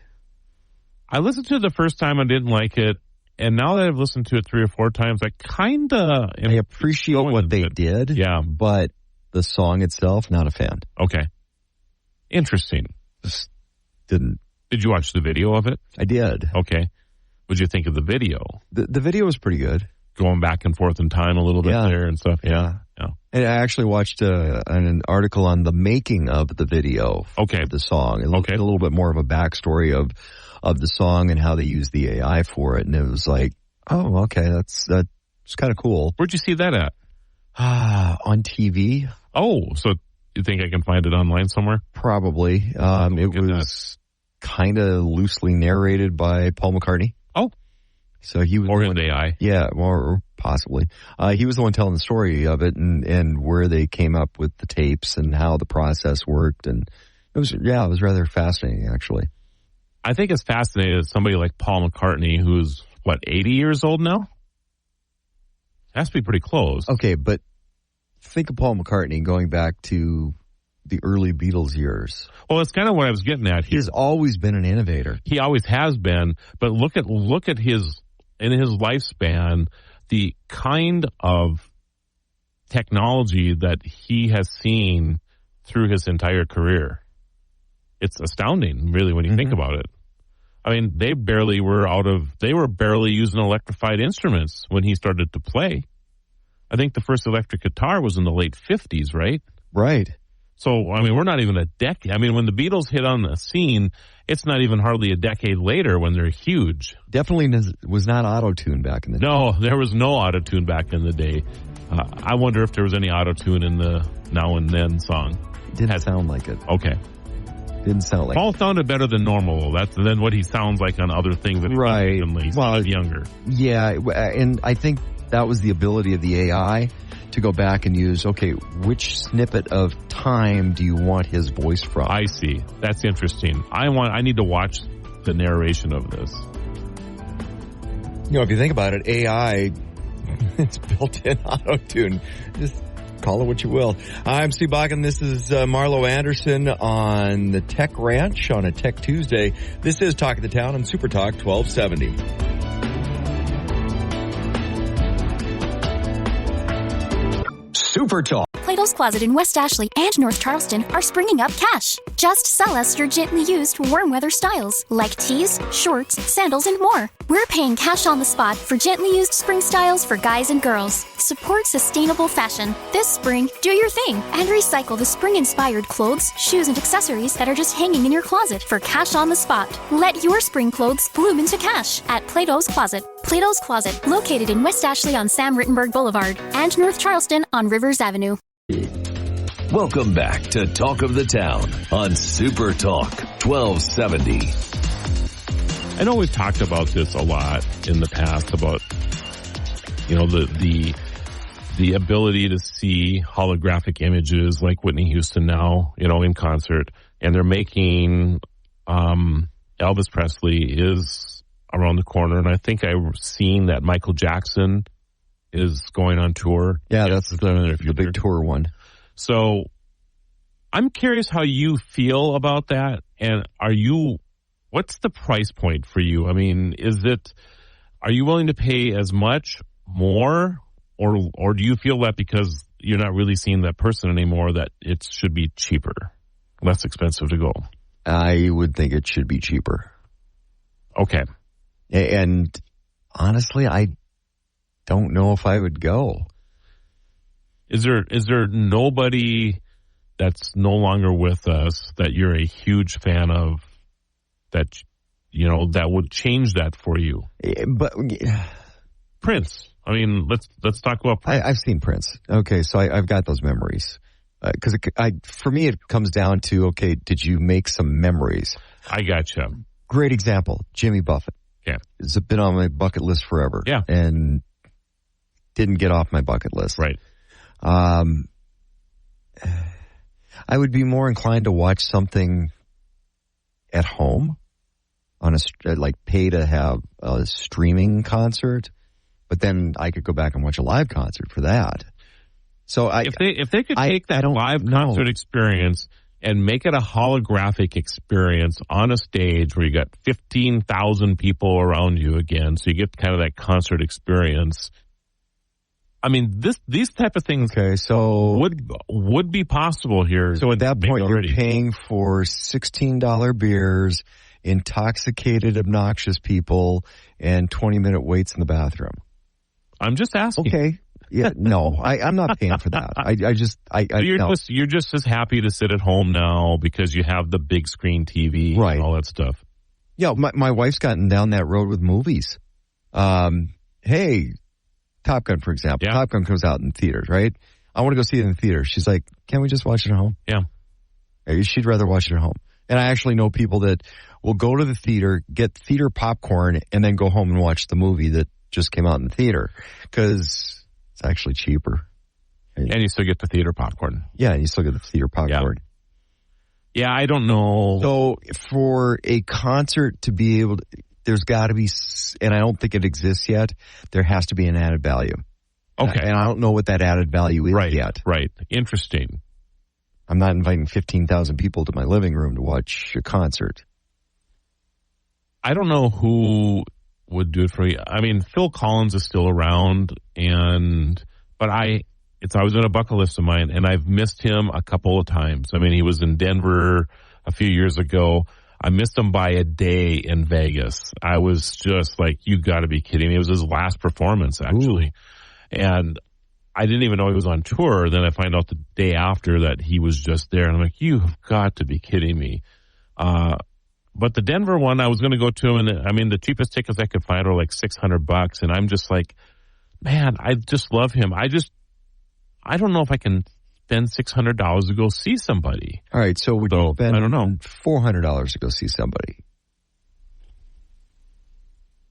I listened to it the first time, I didn't like it. And now that I've listened to it 3 or 4 times, I kind of... I appreciate what they did. Yeah. But the song itself, not a fan. Okay. Interesting. Just didn't. Did you watch the video of it? I did. Okay. What did you think of the video? The video was pretty good. Going back and forth in time a little bit there and stuff. Yeah. And I actually watched an article on the making of the video of the song. It looked a little bit more of a backstory of the song and how they used the AI for it. And it was like, oh, okay, that's kind of cool. Where'd you see that at? On TV. Oh, so you think I can find it online somewhere? Probably. It was kind of loosely narrated by Paul McCartney. Oh. So he was or his AI. Yeah, or possibly. He was the one telling the story of it and where they came up with the tapes and how the process worked. And it was rather fascinating, actually. I think it's fascinating that somebody like Paul McCartney, who's, 80 years old now? Has to be pretty close. Okay, but think of Paul McCartney going back to the early Beatles years. Well, that's kind of what I was getting at here. He's always been an innovator. He always has been, but look at his lifespan, the kind of technology that he has seen through his entire career. It's astounding, really, when you think about it. I mean, they were barely using electrified instruments when he started to play. I think the first electric guitar was in the late 50s, right? Right. So, I mean, we're not even a decade. I mean, when the Beatles hit on the scene, it's not even hardly a decade later when they're huge. Definitely was not auto-tune back in the day. No, there was no auto-tune back in the day. I wonder if there was any auto-tune in the Now and Then song. It didn't sound like it. Okay. Didn't sound like Paul sounded better than normal. That's then what he sounds like on other things that right. He's younger. Yeah, and I think that was the ability of the AI to go back and use, okay, which snippet of time do you want his voice from? I see. That's interesting. I need to watch the narration of this. If you think about it, AI, it's built-in auto-tune. Just call it what you will. I'm Steve Bakken. This is Marlo Anderson on the Tech Ranch on a Tech Tuesday. This is Talk of the Town on Super Talk 1270. Super Talk. Plato's Closet in West Ashley and North Charleston are springing up cash. Just sell us your gently used warm weather styles like tees, shorts, sandals, and more. We're paying cash on the spot for gently used spring styles for guys and girls. Support sustainable fashion. This spring, do your thing and recycle the spring-inspired clothes, shoes, and accessories that are just hanging in your closet for cash on the spot. Let your spring clothes bloom into cash at Plato's Closet. Plato's Closet, located in West Ashley on Sam Rittenberg Boulevard and North Charleston on Rivers Avenue. Welcome back to Talk of the Town on Super Talk 1270. I know we've talked about this a lot in the past about, the ability to see holographic images like Whitney Houston now, in concert, and they're making Elvis Presley is around the corner, and I think I've seen that Michael Jackson is going on tour. Yeah, that's the big tour one. So I'm curious how you feel about that, and what's the price point for you? I mean, are you willing to pay as much, more, or do you feel that because you're not really seeing that person anymore that it should be cheaper, less expensive to go? I would think it should be cheaper. Okay. And honestly, I don't know if I would go. Is there nobody that's no longer with us that you're a huge fan of that, that would change that for you? But Prince. I mean, let's talk about Prince. I've seen Prince. Okay, so I've got those memories. Because for me, it comes down to, okay, did you make some memories? I gotcha. Great example, Jimmy Buffett. Yeah. It's been on my bucket list forever. Yeah. And didn't get off my bucket list. Right. I would be more inclined to watch something at home on pay to have a streaming concert, but then I could go back and watch a live concert for that. So if they could take that live concert experience and make it a holographic experience on a stage where you got 15,000 people around you again, so you get kind of that concert experience. I mean, these type of things would be possible here. So at that point, you're paying for $16 beers, intoxicated, obnoxious people, and 20-minute waits in the bathroom. I'm just asking. Okay. Yeah, no, I'm not paying for that. You're just as happy to sit at home now because you have the big screen TV and all that stuff. Yeah, my wife's gotten down that road with movies. Hey, Top Gun, for example. Yeah. Top Gun comes out in theaters, right? I want to go see it in the theater. She's like, can't we just watch it at home? Yeah. She'd rather watch it at home. And I actually know people that will go to the theater, get theater popcorn, and then go home and watch the movie that just came out in the theater because it's actually cheaper. And you still get the theater popcorn. Yeah, you still get the theater popcorn. Yeah, I don't know. So for a concert to be able to, there's got to be, and I don't think it exists yet, there has to be an added value. Okay. And I don't know what that added value is yet. Right. Interesting. I'm not inviting 15,000 people to my living room to watch a concert. I don't know who would do it for you. I mean, Phil Collins is still around, but it's always been a bucket list of mine, and I've missed him a couple of times. I mean, he was in Denver a few years ago. I missed him by a day in Vegas. I was just like, you got to be kidding me. It was his last performance, actually. Ooh. And I didn't even know he was on tour. Then I find out the day after that he was just there. And I'm like, you have got to be kidding me. But the Denver one, I was going to go to him, and I mean, the cheapest tickets I could find were like $600. And I'm just like, man, I just love him. I don't know if I can spend $600 to go see somebody. All right, so would you spend I don't know. $400 to go see somebody?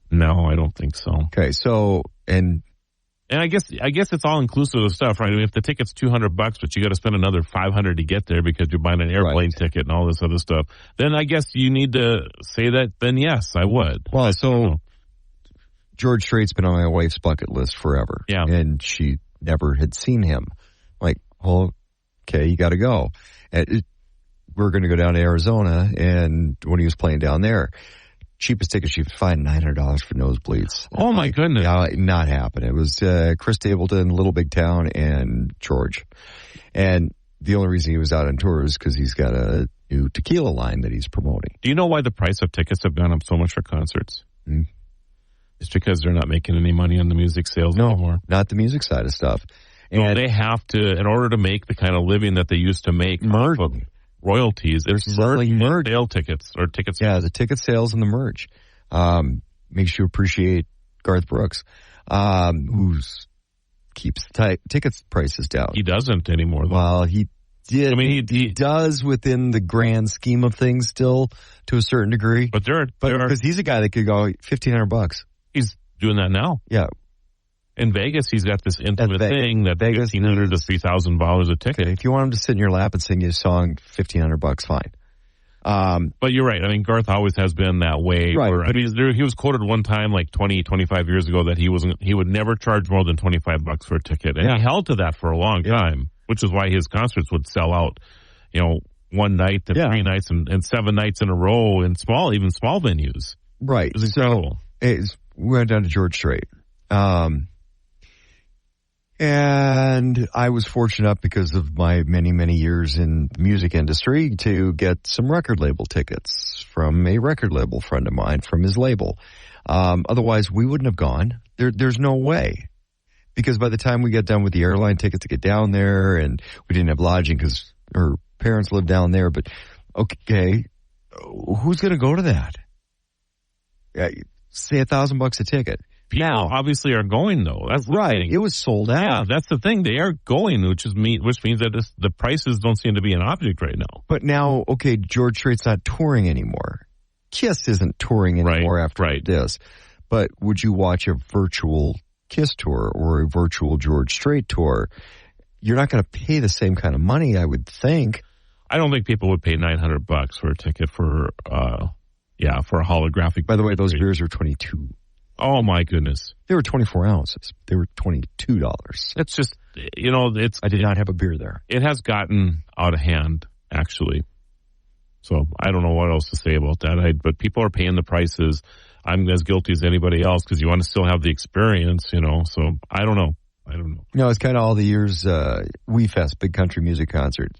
No, I don't think so. Okay, so and I guess it's all inclusive of stuff, right? I mean, if the ticket's $200, but you got to spend another $500 to get there because you're buying an airplane ticket and all this other stuff, then I guess you need to say that. Then yes, I would. Well, so George Strait's been on my wife's bucket list forever. Yeah, and she never had seen him. Like, well, okay, you got to go. We're going to go down to Arizona, and when he was playing down there, cheapest ticket she could find, $900 for nosebleeds. Oh my goodness! Not happen. It was Chris Stapleton, Little Big Town, and George. And the only reason he was out on tour is because he's got a new tequila line that he's promoting. Do you know why the price of tickets have gone up so much for concerts? It's because they're not making any money on the music sales anymore. Not the music side of stuff. And they have to, in order to make the kind of living that they used to make off of royalties, it's merch sale tickets or tickets. Yeah, the ticket sales and the merch. Makes you appreciate Garth Brooks, who keeps tickets prices down. He doesn't anymore, though. Well, he did. I mean, he does within the grand scheme of things still to a certain degree. But because he's a guy that could go $1,500. He's doing that now. Yeah. In Vegas, he's got this intimate thing that Vegas $1,500 to $3,000 a ticket. Okay, if you want him to sit in your lap and sing you a song, $1,500, fine. But you're right. I mean, Garth always has been that way. Right. I mean, he was quoted one time, like 20, 25 years ago, that he would never charge more than $25 for a ticket, and he held to that for a long time, which is why his concerts would sell out. One night, and 3 nights, and 7 nights in a row in small venues. Right. It was incredible. We went down to George Strait. And I was fortunate because of my many, many years in the music industry to get some record label tickets from a record label friend of mine from his label. Otherwise, we wouldn't have gone. There's no way. Because by the time we got done with the airline tickets to get down there, and we didn't have lodging because her parents lived down there, but okay, who's going to go to that? Say $1,000 a ticket. People obviously are going though. That's right. It was sold out. Yeah, that's the thing. They are going, which means that the prices don't seem to be an object right now. But now, okay, George Strait's not touring anymore. Kiss isn't touring anymore after this. But would you watch a virtual Kiss tour or a virtual George Strait tour? You're not going to pay the same kind of money, I would think. I don't think people would pay $900 for a ticket for a holographic. By the way, those beers are $22. Oh my goodness. They were 24 ounces. They were $22. It's just, I did not have a beer there. It has gotten out of hand, actually. So I don't know what else to say about that. But people are paying the prices. I'm as guilty as anybody else because you want to still have the experience, so I don't know. It's kind of all the years, WeFest, big country music concert,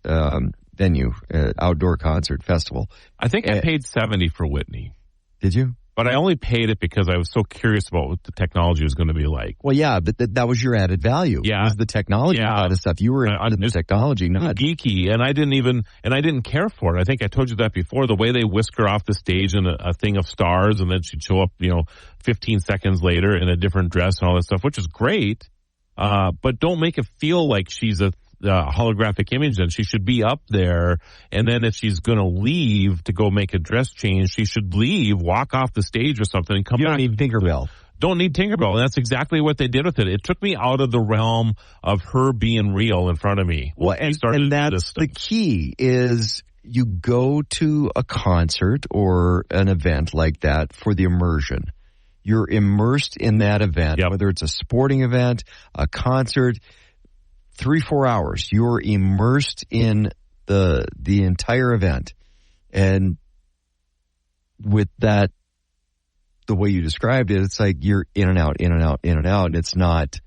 venue, outdoor concert festival. I think I paid $70 for Whitney. Did you? But I only paid it because I was so curious about what the technology was going to be like. Well, yeah, but that was your added value. Yeah. It was the technology side of stuff. You were into the technology, not geeky, and I didn't care for it. I think I told you that before. The way they whisk her off the stage in a thing of stars, and then she'd show up, 15 seconds later in a different dress and all that stuff, which is great. But don't make it feel like she's a holographic image, then she should be up there, and then if she's going to leave to go make a dress change, she should leave, walk off the stage or something, and come back. You don't need Tinkerbell. Don't need Tinkerbell, and that's exactly what they did with it. It took me out of the realm of her being real in front of me. Well, and that's the key is you go to a concert or an event like that for the immersion. You're immersed in that event, whether it's a sporting event, a concert. 3-4 hours, you're immersed in the entire event. And with that, the way you described it, it's like you're in and out. And it's not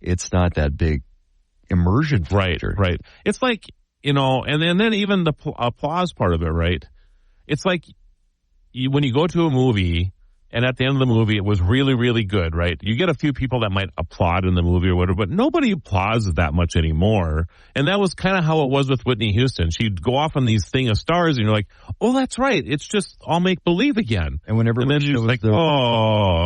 that big immersion factor. Right. It's like, and then even the applause part of it, right? It's like when you go to a movie, and at the end of the movie, it was really, really good, right? You get a few people that might applaud in the movie or whatever, but nobody applauds that much anymore. And that was kind of how it was with Whitney Houston. She'd go off on these thing of stars, and you're like, oh, that's right. It's just all make-believe again. And whenever then you're like, so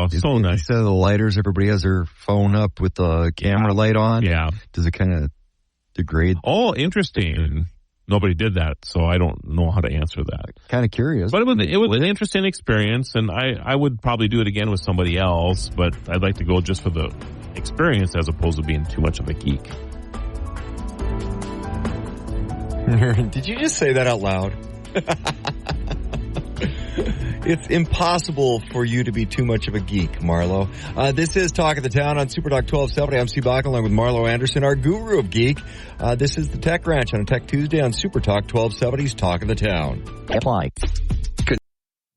nice. Instead of the lighters, everybody has their phone up with the camera light on. Yeah. Does it kind of degrade? Oh, interesting. Nobody did that, so I don't know how to answer that. Kind of curious. But it was an interesting experience, and I would probably do it again with somebody else, but I'd like to go just for the experience as opposed to being too much of a geek. Did you just say that out loud? It's impossible for you to be too much of a geek, Marlo. This is Talk of the Town on Super Talk 1270. I'm Steve Bach along with Marlo Anderson, our guru of geek. This is the Tech Ranch on a Tech Tuesday on Super Talk 1270's Talk of the Town. Apply.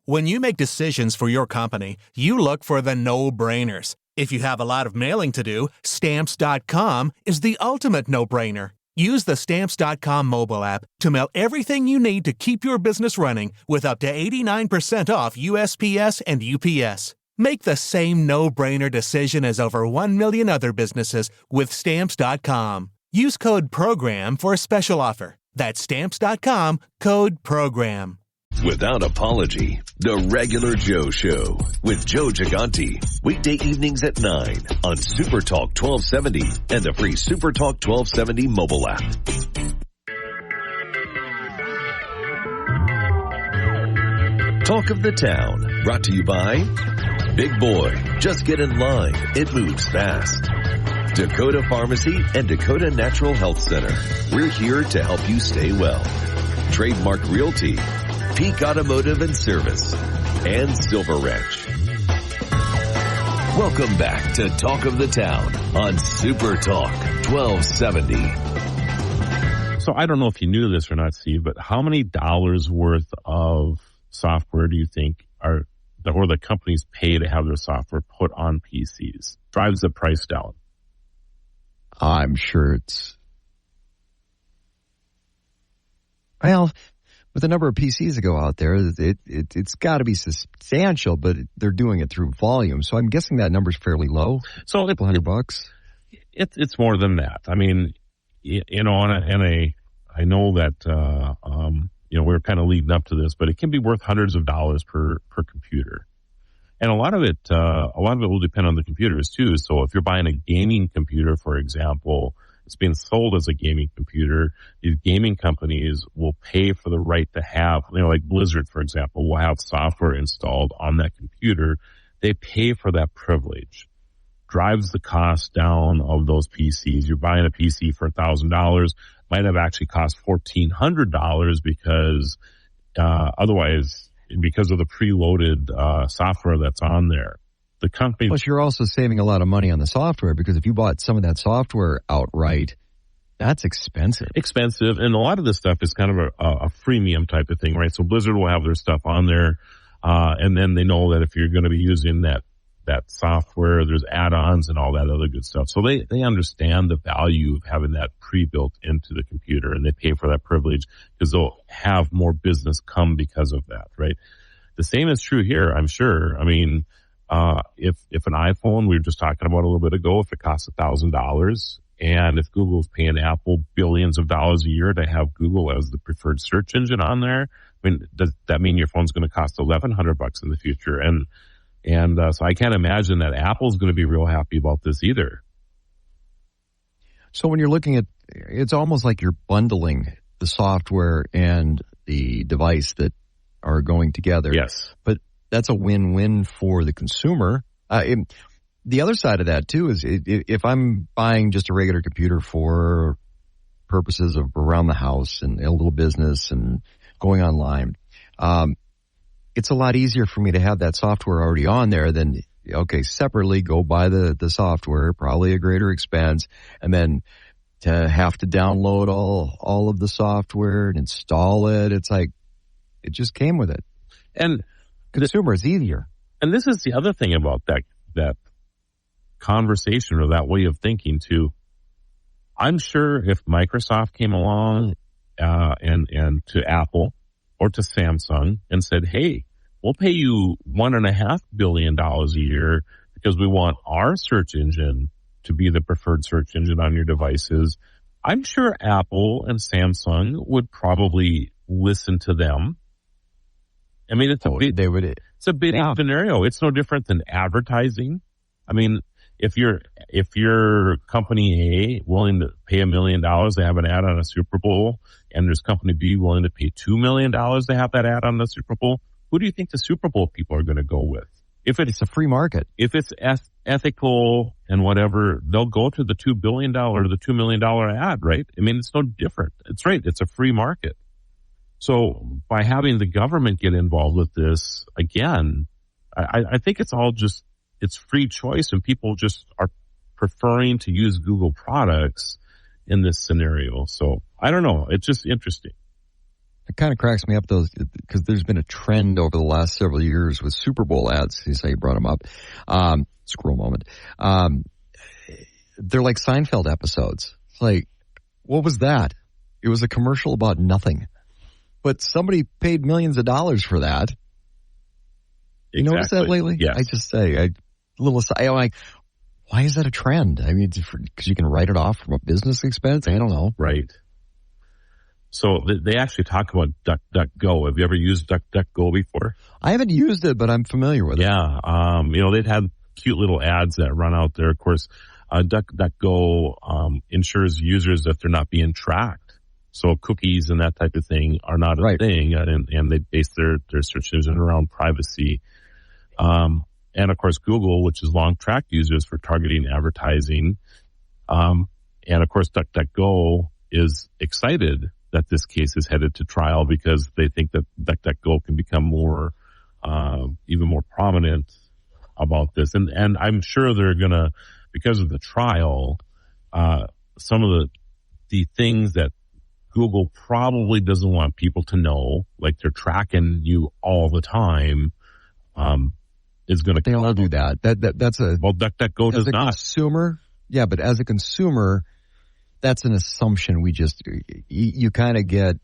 When you make decisions for your company, you look for the no-brainers. If you have a lot of mailing to do, Stamps.com is the ultimate no-brainer. Use the Stamps.com mobile app to mail everything you need to keep your business running with up to 89% off USPS and UPS. Make the same no-brainer decision as over 1 million other businesses with Stamps.com. Use code PROGRAM for a special offer. That's Stamps.com, code PROGRAM. Without apology, The Regular Joe Show with Joe Gigante. Weekday evenings at 9 on Super Talk 1270 and the free Super Talk 1270 mobile app. Talk of the Town, brought to you by Big Boy. Just get in line. It moves fast. Dakota Pharmacy and Dakota Natural Health Center. We're here to help you stay well. Trademark Realty. Peak Automotive and Service, and Silver Ranch. Welcome back to Talk of the Town on Super Talk 1270. So I don't know if you knew this or not, Steve, but how many dollars worth of software do you think the companies pay to have their software put on PCs? Drives the price down. I'm sure it's... Well... With the number of PCs that go out there, it's got to be substantial, but they're doing it through volume. So I'm guessing that number's fairly low. So $200. It's more than that. I mean, I know that, we're kind of leading up to this, but it can be worth hundreds of dollars per computer. And a lot of it will depend on the computers too. So if you're buying a gaming computer, for example, it's being sold as a gaming computer, these gaming companies will pay for the right to have, like Blizzard, for example, will have software installed on that computer. They pay for that privilege. Drives the cost down of those PCs. You're buying a PC for $1,000, might have actually cost $1,400 because otherwise, because of the preloaded software that's on there. The company. Plus, you're also saving a lot of money on the software because if you bought some of that software outright, that's expensive. Expensive, and a lot of this stuff is kind of a freemium type of thing, right? So Blizzard will have their stuff on there, and then they know that if you're going to be using that software, there's add-ons and all that other good stuff. So they understand the value of having that pre-built into the computer, and they pay for that privilege because they'll have more business come because of that, right? The same is true here, I'm sure. I mean, if an iPhone, we were just talking about a little bit ago, if it costs $1,000, and if Google's paying Apple billions of dollars a year to have Google as the preferred search engine on there, I mean, does that mean your phone's going to cost $1,100 in the future? And so I can't imagine that Apple's going to be real happy about this either. So when you're looking at, it's almost like you're bundling the software and the device that are going together. Yes. But that's a win-win for the consumer. The other side of that, too, is if I'm buying just a regular computer for purposes of around the house and a little business and going online, it's a lot easier for me to have that software already on there than, separately go buy the software, probably a greater expense, and then to have to download all of the software and install it. It's like, it just came with it. And consumer is easier. And this is the other thing about that conversation or that way of thinking too. I'm sure if Microsoft came along and to Apple or to Samsung and said, hey, we'll pay you $1.5 billion a year because we want our search engine to be the preferred search engine on your devices, I'm sure Apple and Samsung would probably listen to them. I mean, it's a big scenario. It's no different than advertising. I mean, if you're company A willing to pay $1 million to have an ad on a Super Bowl, and there's company B willing to pay $2 million to have that ad on the Super Bowl, who do you think the Super Bowl people are going to go with? If it's a free market, if it's ethical and whatever, they'll go to the $2 billion or the $2 million ad, right? I mean, it's no different. It's right. It's a free market. So by having the government get involved with this, again, I think it's all just, it's free choice, and people just are preferring to use Google products in this scenario. So I don't know. It's just interesting. It kind of cracks me up, though, because there's been a trend over the last several years with Super Bowl ads. You say you brought them up. Scroll moment. They're like Seinfeld episodes. It's like, what was that? It was a commercial about nothing. But somebody paid millions of dollars for that. You notice that lately? Yes. I just say, I'm like, why is that a trend? I mean, because you can write it off from a business expense? I don't know. Right. So they actually talk about DuckDuckGo. Have you ever used DuckDuckGo before? I haven't used it, but I'm familiar with it. Yeah. They'd had cute little ads that run out there. Of course, DuckDuckGo ensures users that they're not being tracked. So cookies and that type of thing are not a thing, and they base their search engine around privacy. And of course, Google, which has long tracked users for targeting advertising. And of course, DuckDuckGo is excited that this case is headed to trial because they think that DuckDuckGo can become even more prominent about this. And I'm sure they're gonna, because of the trial, some of the things that Google probably doesn't want people to know, like they're tracking you all the time, is going to. They all do that. That's a. Well, DuckDuckGo does not. Consumer, yeah, but as a consumer, that's an assumption. You kind of get.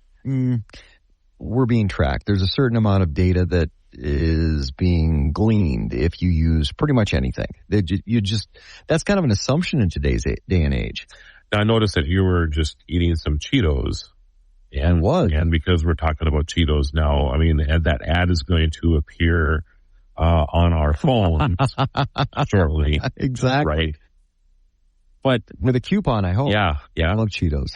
We're being tracked. There's a certain amount of data that is being gleaned if you use pretty much anything. That's kind of an assumption in today's day and age. Now, I noticed that you were just eating some Cheetos. And because we're talking about Cheetos now, I mean, that ad is going to appear on our phones shortly. Exactly. Right. But with a coupon, I hope. Yeah. I love Cheetos.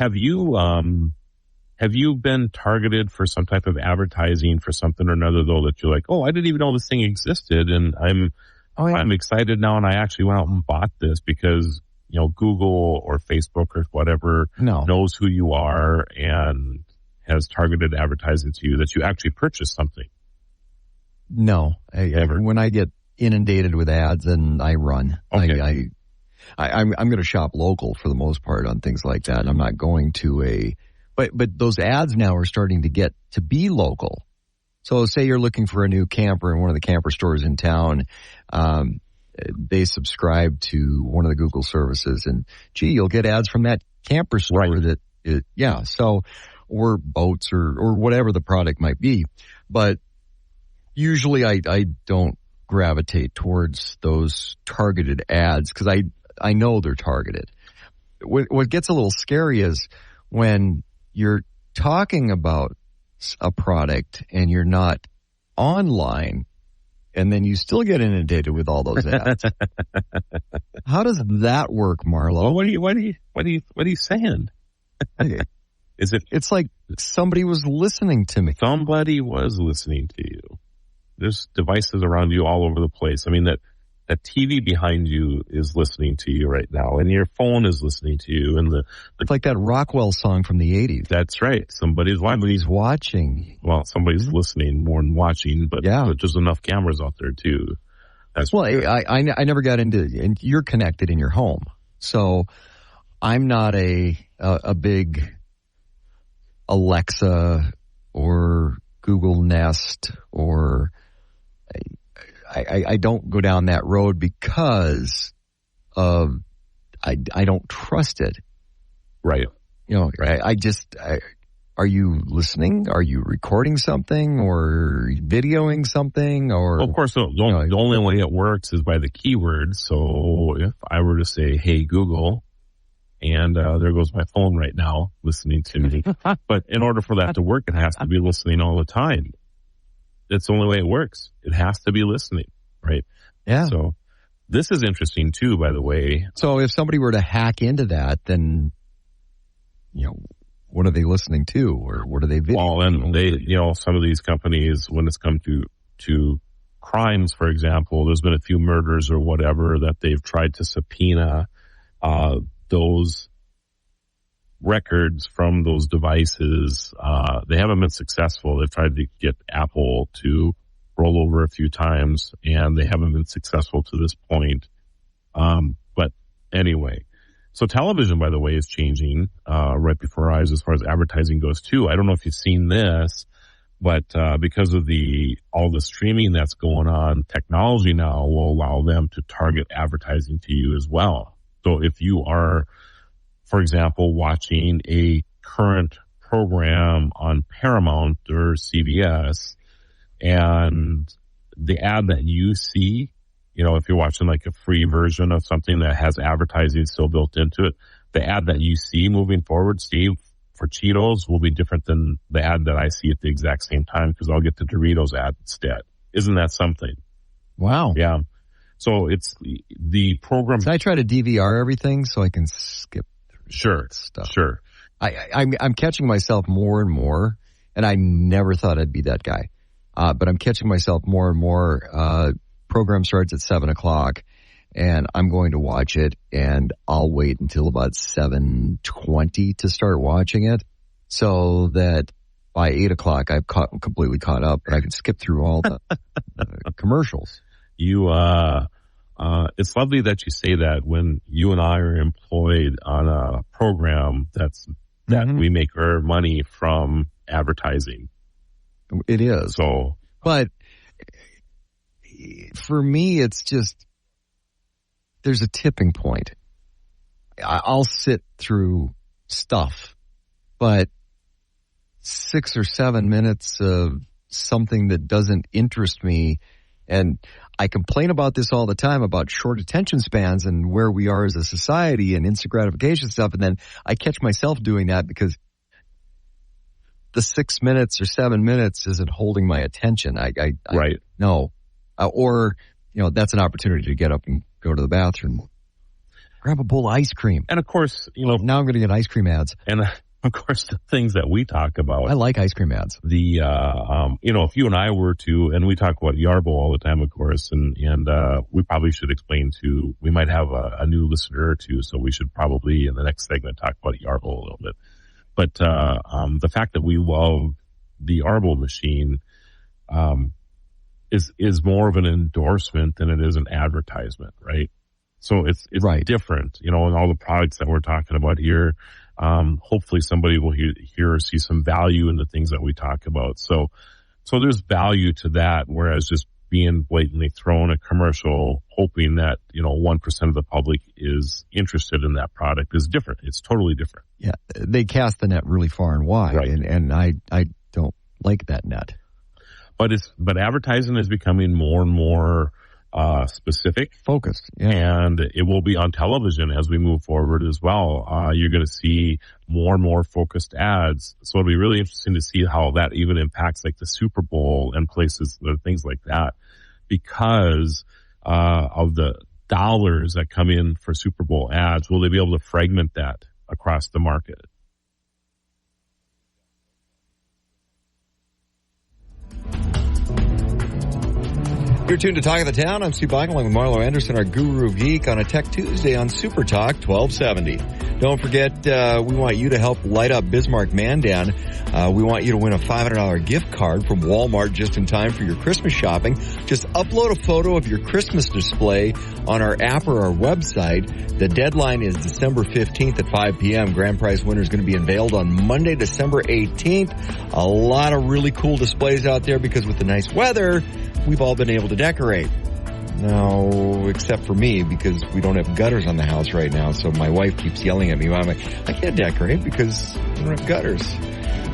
Have you been targeted for some type of advertising for something or another, though, that you're like, oh, I didn't even know this thing existed, and I'm excited now, and I actually went out and bought this because, you know, Google or Facebook or whatever knows who you are and has targeted advertising to you that you actually purchased something? No. When I get inundated with ads, and I run. Okay. I'm going to shop local for the most part on things like that. I'm not going to but those ads now are starting to get to be local. So say you're looking for a new camper in one of the camper stores in town. They subscribe to one of the Google services, and you'll get ads from that camper store or boats or whatever the product might be. But usually I don't gravitate towards those targeted ads because I know they're targeted. What gets a little scary is when you're talking about a product and you're not online, and then you still get inundated with all those ads. How does that work, Marlo? Well, what are you saying? It's like somebody was listening to me. Somebody was listening to you. There's devices around you all over the place. I mean, that TV behind you is listening to you right now, and your phone is listening to you. And it's like that Rockwell song from the 80s. That's right. Somebody's watching. Well, somebody's listening more than watching, but there's enough cameras out there too. I never got into, and you're connected in your home, so I'm not a big Alexa or Google Nest or. I don't go down that road because of I don't trust it. Right. You know, right. Are you listening? Are you recording something or videoing something? Or of course, the only way it works is by the keywords. So if I were to say, "Hey Google," and there goes my phone right now listening to me. But in order for that to work, it has to be listening all the time. That's the only way it works. It has to be listening, right? Yeah. So this is interesting too, by the way. So if somebody were to hack into that, then, what are they listening to, or what are they videoing? Well, and some of these companies, when it's come to crimes, for example, there's been a few murders or whatever that they've tried to subpoena those records from those devices. They haven't been successful. They've tried to get Apple to roll over a few times, and they haven't been successful to this point. But anyway, so television, by the way, is changing right before our eyes as far as advertising goes too. I don't know if you've seen this, but because of all the streaming that's going on, technology now will allow them to target advertising to you as well. So if you are, for example, watching a current program on Paramount or CBS, and the ad that you see, if you're watching like a free version of something that has advertising still built into it, the ad that you see moving forward, Steve, for Cheetos will be different than the ad that I see at the exact same time, because I'll get the Doritos ad instead. Isn't that something? Wow. Yeah. So it's the program. So I try to DVR everything so I can skip. Sure. Stuff. Sure. I'm catching myself more and more, and I never thought I'd be that guy. But I'm catching myself more and more. Program starts at 7:00, and I'm going to watch it, and I'll wait until about 7:20 to start watching it, so that by 8:00 I've completely caught up, and I can skip through all the commercials. It's lovely that you say that when you and I are employed on a program that we make our money from advertising. It is. So, but for me, it's just, there's a tipping point. I'll sit through stuff, but 6 or 7 minutes of something that doesn't interest me. And I complain about this all the time about short attention spans and where we are as a society and instant gratification stuff. And then I catch myself doing that because the 6 minutes or 7 minutes isn't holding my attention. Right. No. Or, that's an opportunity to get up and go to the bathroom. Grab a bowl of ice cream. And of course, now I'm going to get ice cream ads. And of course, the things that we talk about. I like ice cream ads. If you and I were to, and we talk about Yarbo all the time, of course, and we probably should explain we might have a new listener or two, so we should probably in the next segment talk about Yarbo a little bit. But the fact that we love the Yarbo machine is more of an endorsement than it is an advertisement, right? So it's right. Different, and all the products that we're talking about here. Hopefully somebody will hear or see some value in the things that we talk about. So there's value to that, whereas just being blatantly thrown a commercial, hoping that, 1% of the public is interested in that product is different. It's totally different. Yeah. They cast the net really far and wide. Right. And I don't like that net. But advertising is becoming more and more specific, focused, and it will be on television as we move forward as well. You're going to see more and more focused ads, so it'll be really interesting to see how that even impacts like the Super Bowl and places, things like that, because of the dollars that come in for Super Bowl ads. Will they be able to fragment that across the market? You're tuned to Talk of the Town. I'm Steve Bach along with Marlo Anderson, our Guru Geek, on a Tech Tuesday on Super Talk 1270. Don't forget, we want you to help light up Bismarck Mandan. We want you to win a $500 gift card from Walmart just in time for your Christmas shopping. Just upload a photo of your Christmas display on our app or our website. The deadline is December 15th at 5 p.m. Grand prize winner is going to be unveiled on Monday, December 18th. A lot of really cool displays out there because with the nice weather, we've all been able to decorate. Now, except for me, because we don't have gutters on the house right now, so my wife keeps yelling at me. I'm like, I can't decorate because we don't have gutters.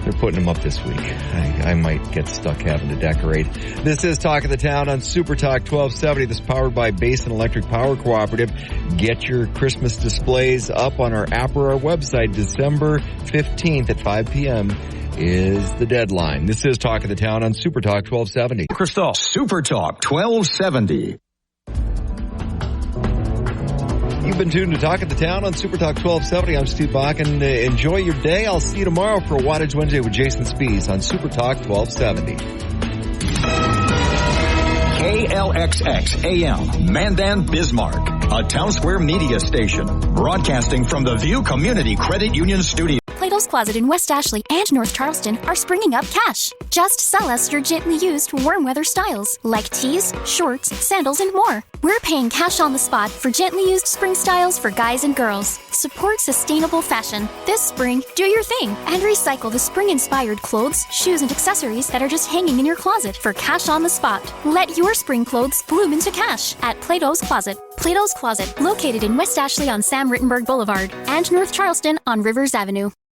They're putting them up this week. I might get stuck having to decorate. This is Talk of the Town on Super Talk 1270. This is powered by Basin Electric Power Cooperative. Get your Christmas displays up on our app or our website. December 15th at 5 p.m. is the deadline. This is Talk of the Town on Super Talk 1270. Crystal, Super Talk 1270. You've been tuned to Talk of the Town on Super Talk 1270. I'm Steve Bach, and enjoy your day. I'll see you tomorrow for a Wattage Wednesday with Jason Spees on Super Talk 1270. KLXX AM, Mandan, Bismarck, a Town Square media station, broadcasting from the View Community Credit Union Studio. Plato's Closet in West Ashley and North Charleston are springing up cash. Just sell us your gently used warm weather styles like tees, shorts, sandals, and more. We're paying cash on the spot for gently used spring styles for guys and girls. Support sustainable fashion. This spring, do your thing and recycle the spring-inspired clothes, shoes, and accessories that are just hanging in your closet for cash on the spot. Let your spring clothes bloom into cash at Plato's Closet. Plato's Closet, located in West Ashley on Sam Rittenberg Boulevard and North Charleston on Rivers Avenue.